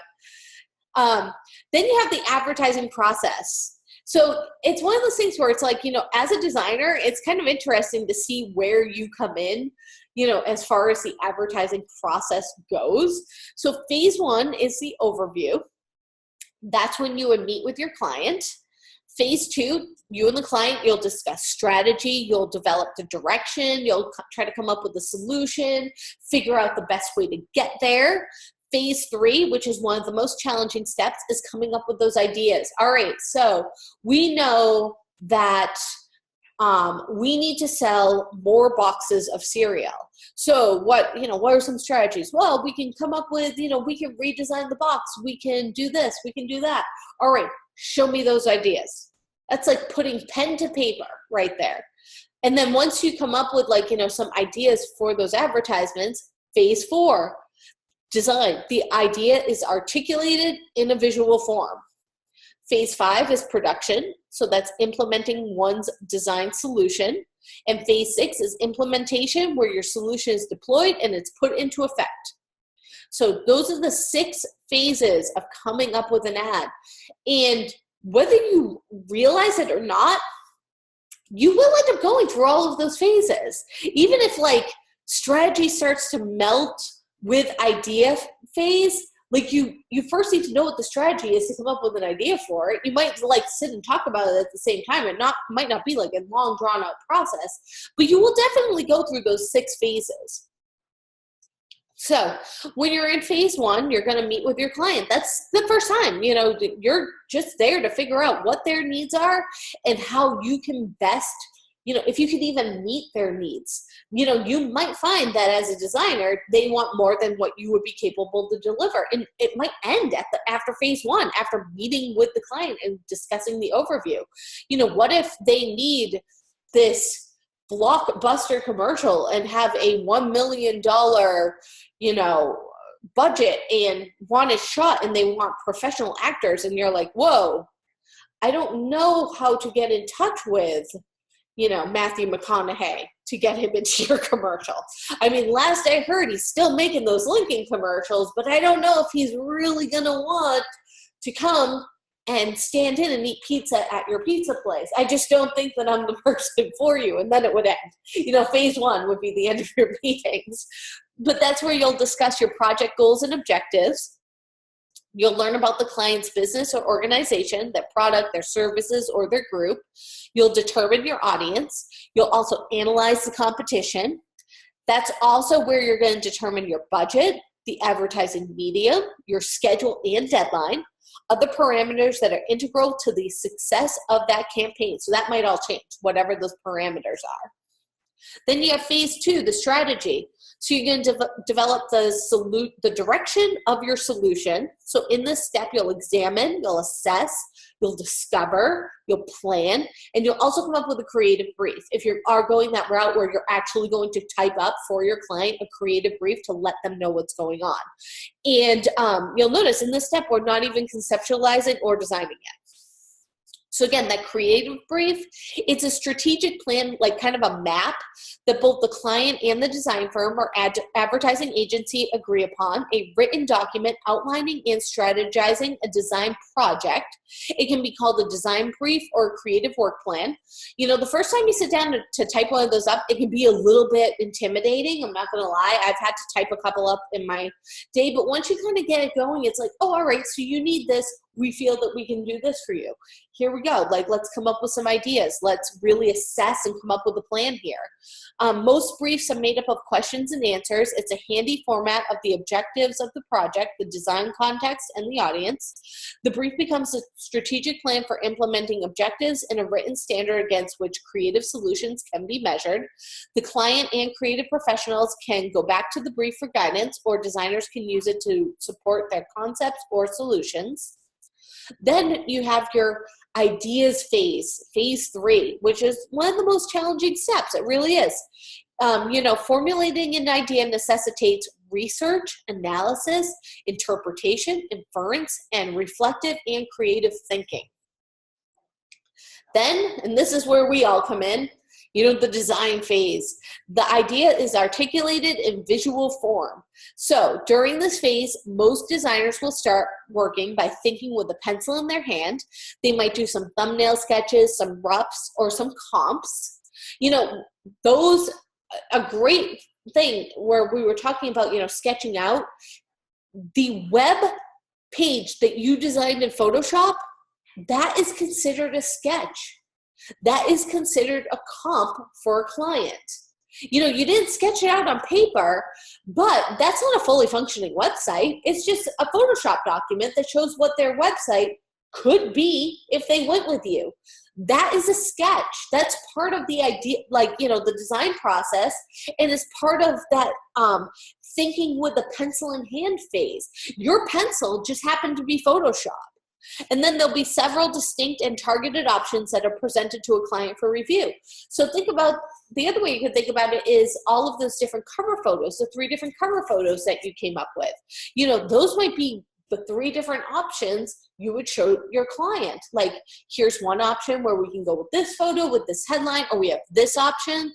Then you have the advertising process. So it's one of those things where it's like, as a designer, it's kind of interesting to see where you come in, as far as the advertising process goes. So phase 1 is the overview. That's when you would meet with your client. Phase 2, you and the client, you'll discuss strategy, you'll develop the direction, you'll try to come up with a solution, figure out the best way to get there. Phase 3, which is one of the most challenging steps, is coming up with those ideas. All right, so we know that we need to sell more boxes of cereal. So what are some strategies? Well, we can come up with, we can redesign the box. We can do this, we can do that. All right, show me those ideas. That's like putting pen to paper right there. And then once you come up with some ideas for those advertisements, phase 4, design. The idea is articulated in a visual form. Phase 5 is production. So that's implementing one's design solution. And phase 6 is implementation, where your solution is deployed and it's put into effect. So those are the 6 phases of coming up with an ad. And whether you realize it or not, you will end up going through all of those phases. Even if strategy starts to melt with idea phase, you first need to know what the strategy is to come up with an idea for it. You might sit and talk about it at the same time. It might not be a long drawn out process, but you will definitely go through those 6 phases. So when you're in phase 1, you're going to meet with your client. That's the first time, you're just there to figure out what their needs are and how you can best, if you can even meet their needs. You might find that as a designer, they want more than what you would be capable to deliver. And it might end after phase 1, after meeting with the client and discussing the overview. What if they need this blockbuster commercial and have a $1 million, budget and want it shot and they want professional actors, and you're like, whoa, I don't know how to get in touch with, Matthew McConaughey to get him into your commercial. I mean, last I heard, he's still making those Lincoln commercials, but I don't know if he's really going to want to come and stand in and eat pizza at your pizza place. I just don't think that I'm the person for you. And then it would end. Phase 1 would be the end of your meetings. But that's where you'll discuss your project goals and objectives. You'll learn about the client's business or organization, their product, their services, or their group. You'll determine your audience. You'll also analyze the competition. That's also where you're going to determine your budget, the advertising medium, your schedule and deadline, other parameters that are integral to the success of that campaign. So that might all change, whatever those parameters are. Then you have phase 2, the strategy. So you're going to develop the direction of your solution. So in this step, you'll examine, you'll assess, you'll discover, you'll plan, and you'll also come up with a creative brief. If you are going that route where you're actually going to type up for your client a creative brief to let them know what's going on. And you'll notice in this step, we're not even conceptualizing or designing yet. So again, that creative brief, it's a strategic plan, kind of a map that both the client and the design firm or advertising agency agree upon, a written document outlining and strategizing a design project. It can be called a design brief or a creative work plan. The first time you sit down to type one of those up, it can be a little bit intimidating. I'm not going to lie. I've had to type a couple up in my day, but once you kind of get it going, it's like, oh, all right, so you need this. We feel that we can do this for you. Here we go. Let's come up with some ideas. Let's really assess and come up with a plan here. Most briefs are made up of questions and answers. It's a handy format of the objectives of the project, the design context, and the audience. The brief becomes a strategic plan for implementing objectives and a written standard against which creative solutions can be measured. The client and creative professionals can go back to the brief for guidance, or designers can use it to support their concepts or solutions. Then you have your ideas phase, phase 3, which is one of the most challenging steps. It really is. Formulating an idea necessitates research, analysis, interpretation, inference, and reflective and creative thinking. Then, and this is where we all come in, the design phase. The idea is articulated in visual form. So during this phase, most designers will start working by thinking with a pencil in their hand. They might do some thumbnail sketches, some roughs, or some comps. Those, a great thing where we were talking about, sketching out, the web page that you designed in Photoshop, that is considered a sketch. That is considered a comp for a client. You didn't sketch it out on paper, but that's not a fully functioning website. It's just a Photoshop document that shows what their website could be if they went with you. That is a sketch. That's part of the idea, the design process, and is part of that thinking with a pencil in hand phase. Your pencil just happened to be Photoshop. And then there'll be several distinct and targeted options that are presented to a client for review. So think about, the other way you can think about it is all of those different cover photos, the 3 different cover photos that you came up with. Those might be the 3 different options you would show your client. Like, here's one option where we can go with this photo, with this headline, or we have this option.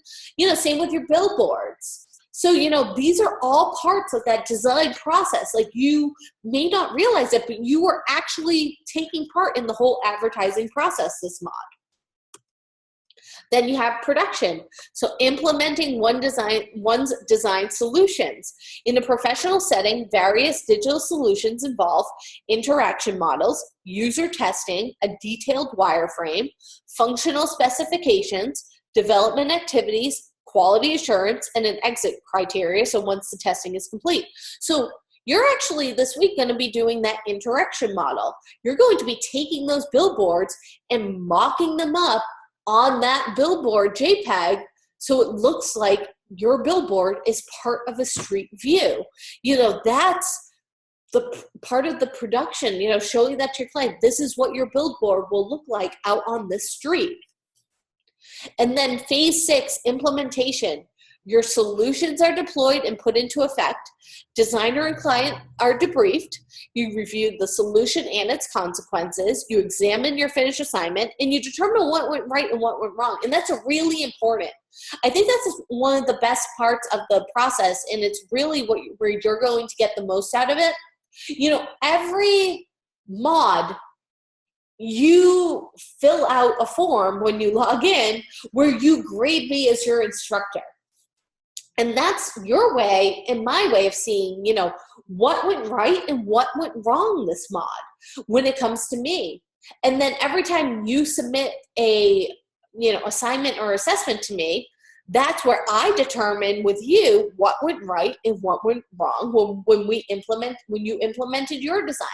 Same with your billboards. So, these are all parts of that design process. Like, you may not realize it, but you are actually taking part in the whole advertising process this mod. Then you have production. So implementing one's design solutions. In a professional setting, various digital solutions involve interaction models, user testing, a detailed wireframe, functional specifications, development activities, quality assurance, and an exit criteria, so once the testing is complete. So you're actually this week going to be doing that interaction model. You're going to be taking those billboards and mocking them up on that billboard JPEG so it looks like your billboard is part of a street view. That's the part of the production, showing that to your client. This is what your billboard will look like out on this street. And then phase 6, implementation. Your solutions are deployed and put into effect. Designer and client are debriefed. You reviewed the solution and its consequences. You examine your finished assignment, and you determine what went right and what went wrong. And that's really important. I think that's one of the best parts of the process, and it's really where you're going to get the most out of it. Every mod, you fill out a form when you log in where you grade me as your instructor. And that's your way and my way of seeing, what went right and what went wrong this mod when it comes to me. And then every time you submit a, assignment or assessment to me, that's where I determine with you what went right and what went wrong when you implemented your designs.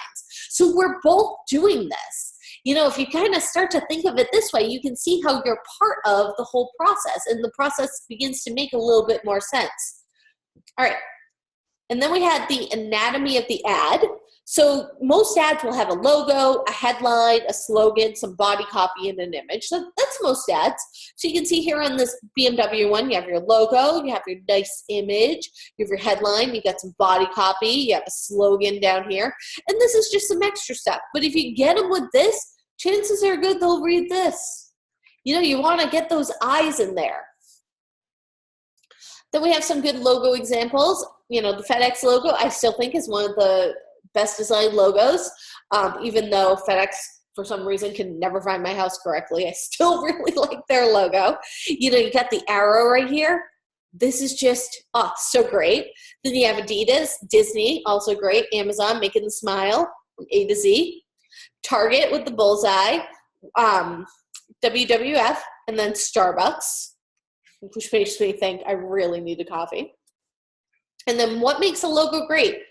So we're both doing this. If you kind of start to think of it this way, you can see how you're part of the whole process, and the process begins to make a little bit more sense. All right. And then we had the anatomy of the ad. So most ads will have a logo, a headline, a slogan, some body copy, and an image. So that's most ads. So you can see here on this BMW one, you have your logo, you have your nice image, you have your headline, you got some body copy, you have a slogan down here, and this is just some extra stuff. But if you get them with this, chances are good they'll read this. You want to get those eyes in there. Then we have some good logo examples. The FedEx logo, I still think, is one of the best designed logos, even though FedEx, for some reason, can never find my house correctly. I still really like their logo. You got the arrow right here. This is just, so great. Then you have Adidas, Disney, also great. Amazon, making the smile from A to Z. Target with the bullseye. WWF, and then Starbucks, which makes me think I really need a coffee. And then what makes a logo great?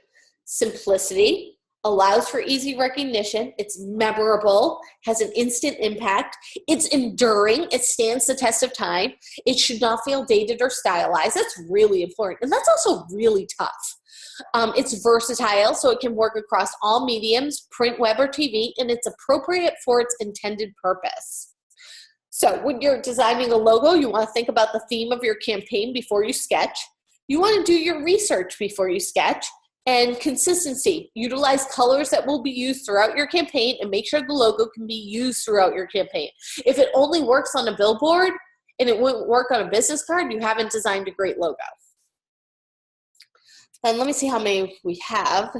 Simplicity, allows for easy recognition, it's memorable, has an instant impact, it's enduring, it stands the test of time, it should not feel dated or stylized. That's really important, and that's also really tough. It's versatile, so it can work across all mediums, print, web, or TV, and it's appropriate for its intended purpose. So when you're designing a logo, you want to think about the theme of your campaign before you sketch. You want to do your research before you sketch. And consistency. Utilize colors that will be used throughout your campaign and make sure the logo can be used throughout your campaign. If it only works on a billboard, and it wouldn't work on a business card, you haven't designed a great logo. And let me see how many we have.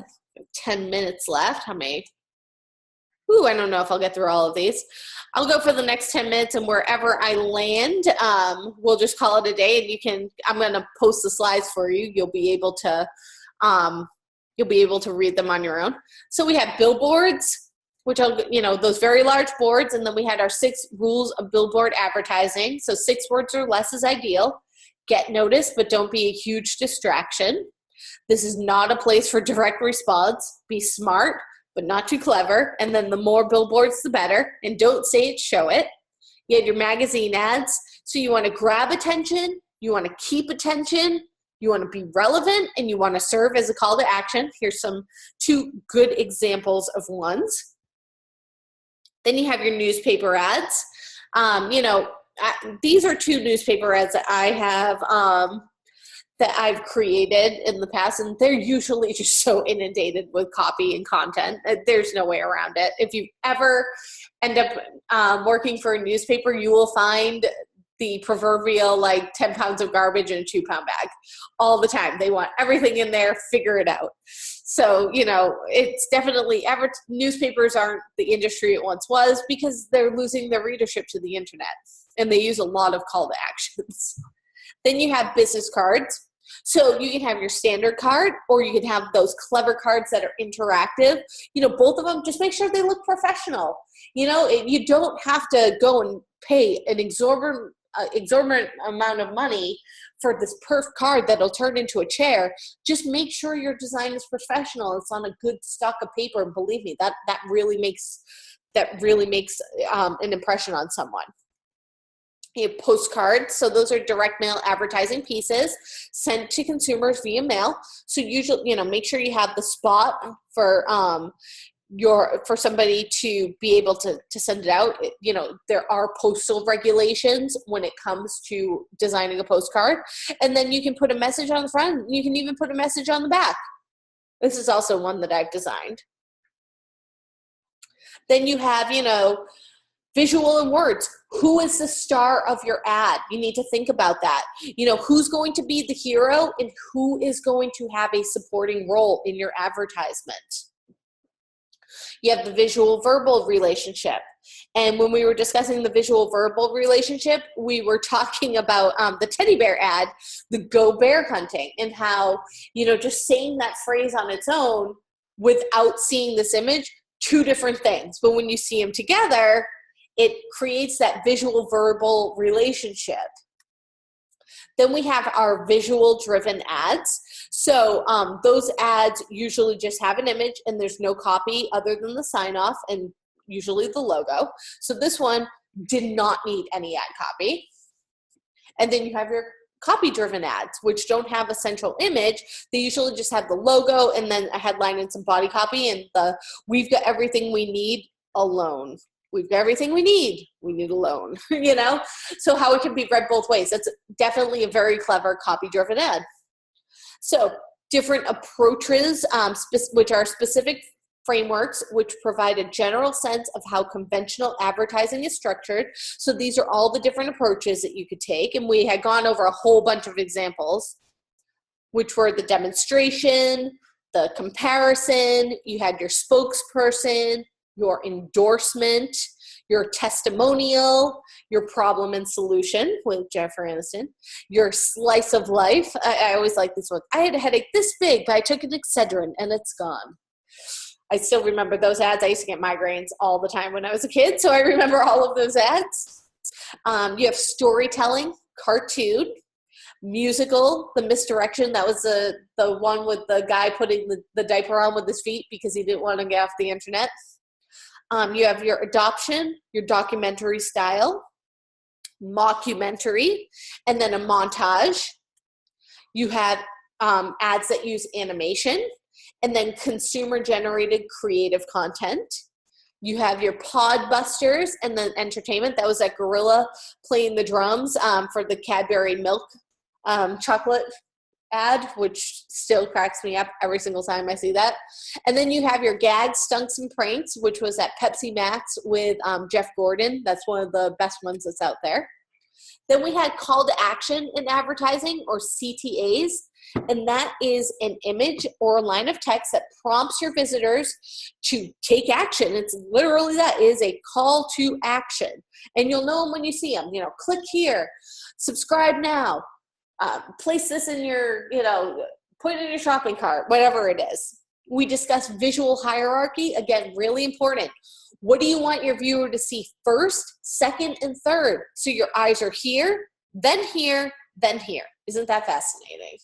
10 minutes left. How many? Ooh, I don't know if I'll get through all of these. I'll go for the next 10 minutes, and wherever I land, we'll just call it a day. And I'm going to post the slides for you. You'll be able to read them on your own. So we have billboards, which are, those very large boards. And then we had our 6 rules of billboard advertising. So 6 words or less is ideal. Get noticed, but don't be a huge distraction. This is not a place for direct response. Be smart, but not too clever. And then the more billboards, the better. And don't say it, show it. You had your magazine ads. So you want to grab attention. You want to keep attention. You want to be relevant, and you want to serve as a call to action. Here's 2 good examples of ones. Then you have your newspaper ads. These are 2 newspaper ads that I have that I've created in the past, and they're usually just so inundated with copy and content. There's no way around it. If you ever end up working for a newspaper, you will find the proverbial 10 pounds of garbage in a 2-pound bag all the time. They want everything in there, figure it out. So, it's definitely, newspapers aren't the industry it once was, because they're losing their readership to the internet, and they use a lot of call to actions. Then you have business cards. So you can have your standard card, or you can have those clever cards that are interactive. Both of them, just make sure they look professional. You don't have to go and pay an exorbitant amount of money for this perf card that'll turn into a chair. Just make sure your design is professional. It's on a good stock of paper, and believe me, that really makes an impression on someone. You have postcards. So those are direct mail advertising pieces sent to consumers via mail. So usually, make sure you have the spot for somebody to be able to send it out. There are postal regulations when it comes to designing a postcard. And then you can put a message on the front. You can even put a message on the back. This is also one that I've designed. Then you have, visual and words. Who is the star of your ad? You need to think about that. Who's going to be the hero, and who is going to have a supporting role in your advertisement? You have the visual verbal relationship. And when we were discussing the visual verbal relationship, we were talking about the teddy bear ad, the go bear hunting, and how, just saying that phrase on its own without seeing this image, 2 different things. But when you see them together, it creates that visual verbal relationship. Then we have our visual driven ads. So those ads usually just have an image, and there's no copy other than the sign off and usually the logo. So this one did not need any ad copy. And then you have your copy driven ads, which don't have a central image. They usually just have the logo and then a headline and some body copy, and we've got everything we need alone. We've got everything we need. We need a loan, So how it can be read both ways. That's definitely a very clever copy-driven ad. So different approaches, which are specific frameworks, which provide a general sense of how conventional advertising is structured. So these are all the different approaches that you could take. And we had gone over a whole bunch of examples, which were the demonstration, the comparison, you had your spokesperson, your endorsement, your testimonial, your problem and solution with Jennifer Aniston, your slice of life. I always like this one. I had a headache this big, but I took an Excedrin and it's gone. I still remember those ads. I used to get migraines all the time when I was a kid, so I remember all of those ads. You have storytelling, cartoon, musical, the misdirection. That was the one with the guy putting the diaper on with his feet because he didn't want to get off the internet. You have your adoption, your documentary style, mockumentary, and then a montage. You have ads that use animation, and then consumer-generated creative content. You have your Podbusters, and then entertainment. That was that gorilla playing the drums for the Cadbury milk chocolate ad, which still cracks me up every single time I see that. And then you have your gags, stunts, and pranks, which was at Pepsi Max with Jeff Gordon. That's one of the best ones that's out there. Then we had call to action in advertising, or CTAs, and that is an image or a line of text that prompts your visitors to take action. It's literally that is a call to action. And you'll know them when you see them. Click here, subscribe now, place this in your, put it in your shopping cart, whatever it is. We discussed visual hierarchy. Again, really important. What do you want your viewer to see first, second, and third? So your eyes are here, then here, then here. Isn't that fascinating?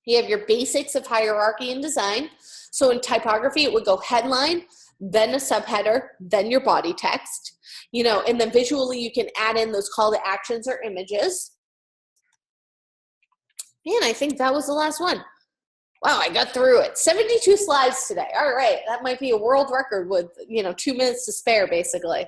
You have your basics of hierarchy and design. So in typography, it would go headline, then a subheader, then your body text. And then visually, you can add in those call to actions or images. Man, I think that was the last one. Wow, I got through it. 72 slides today. All right, that might be a world record with, 2 minutes to spare, basically.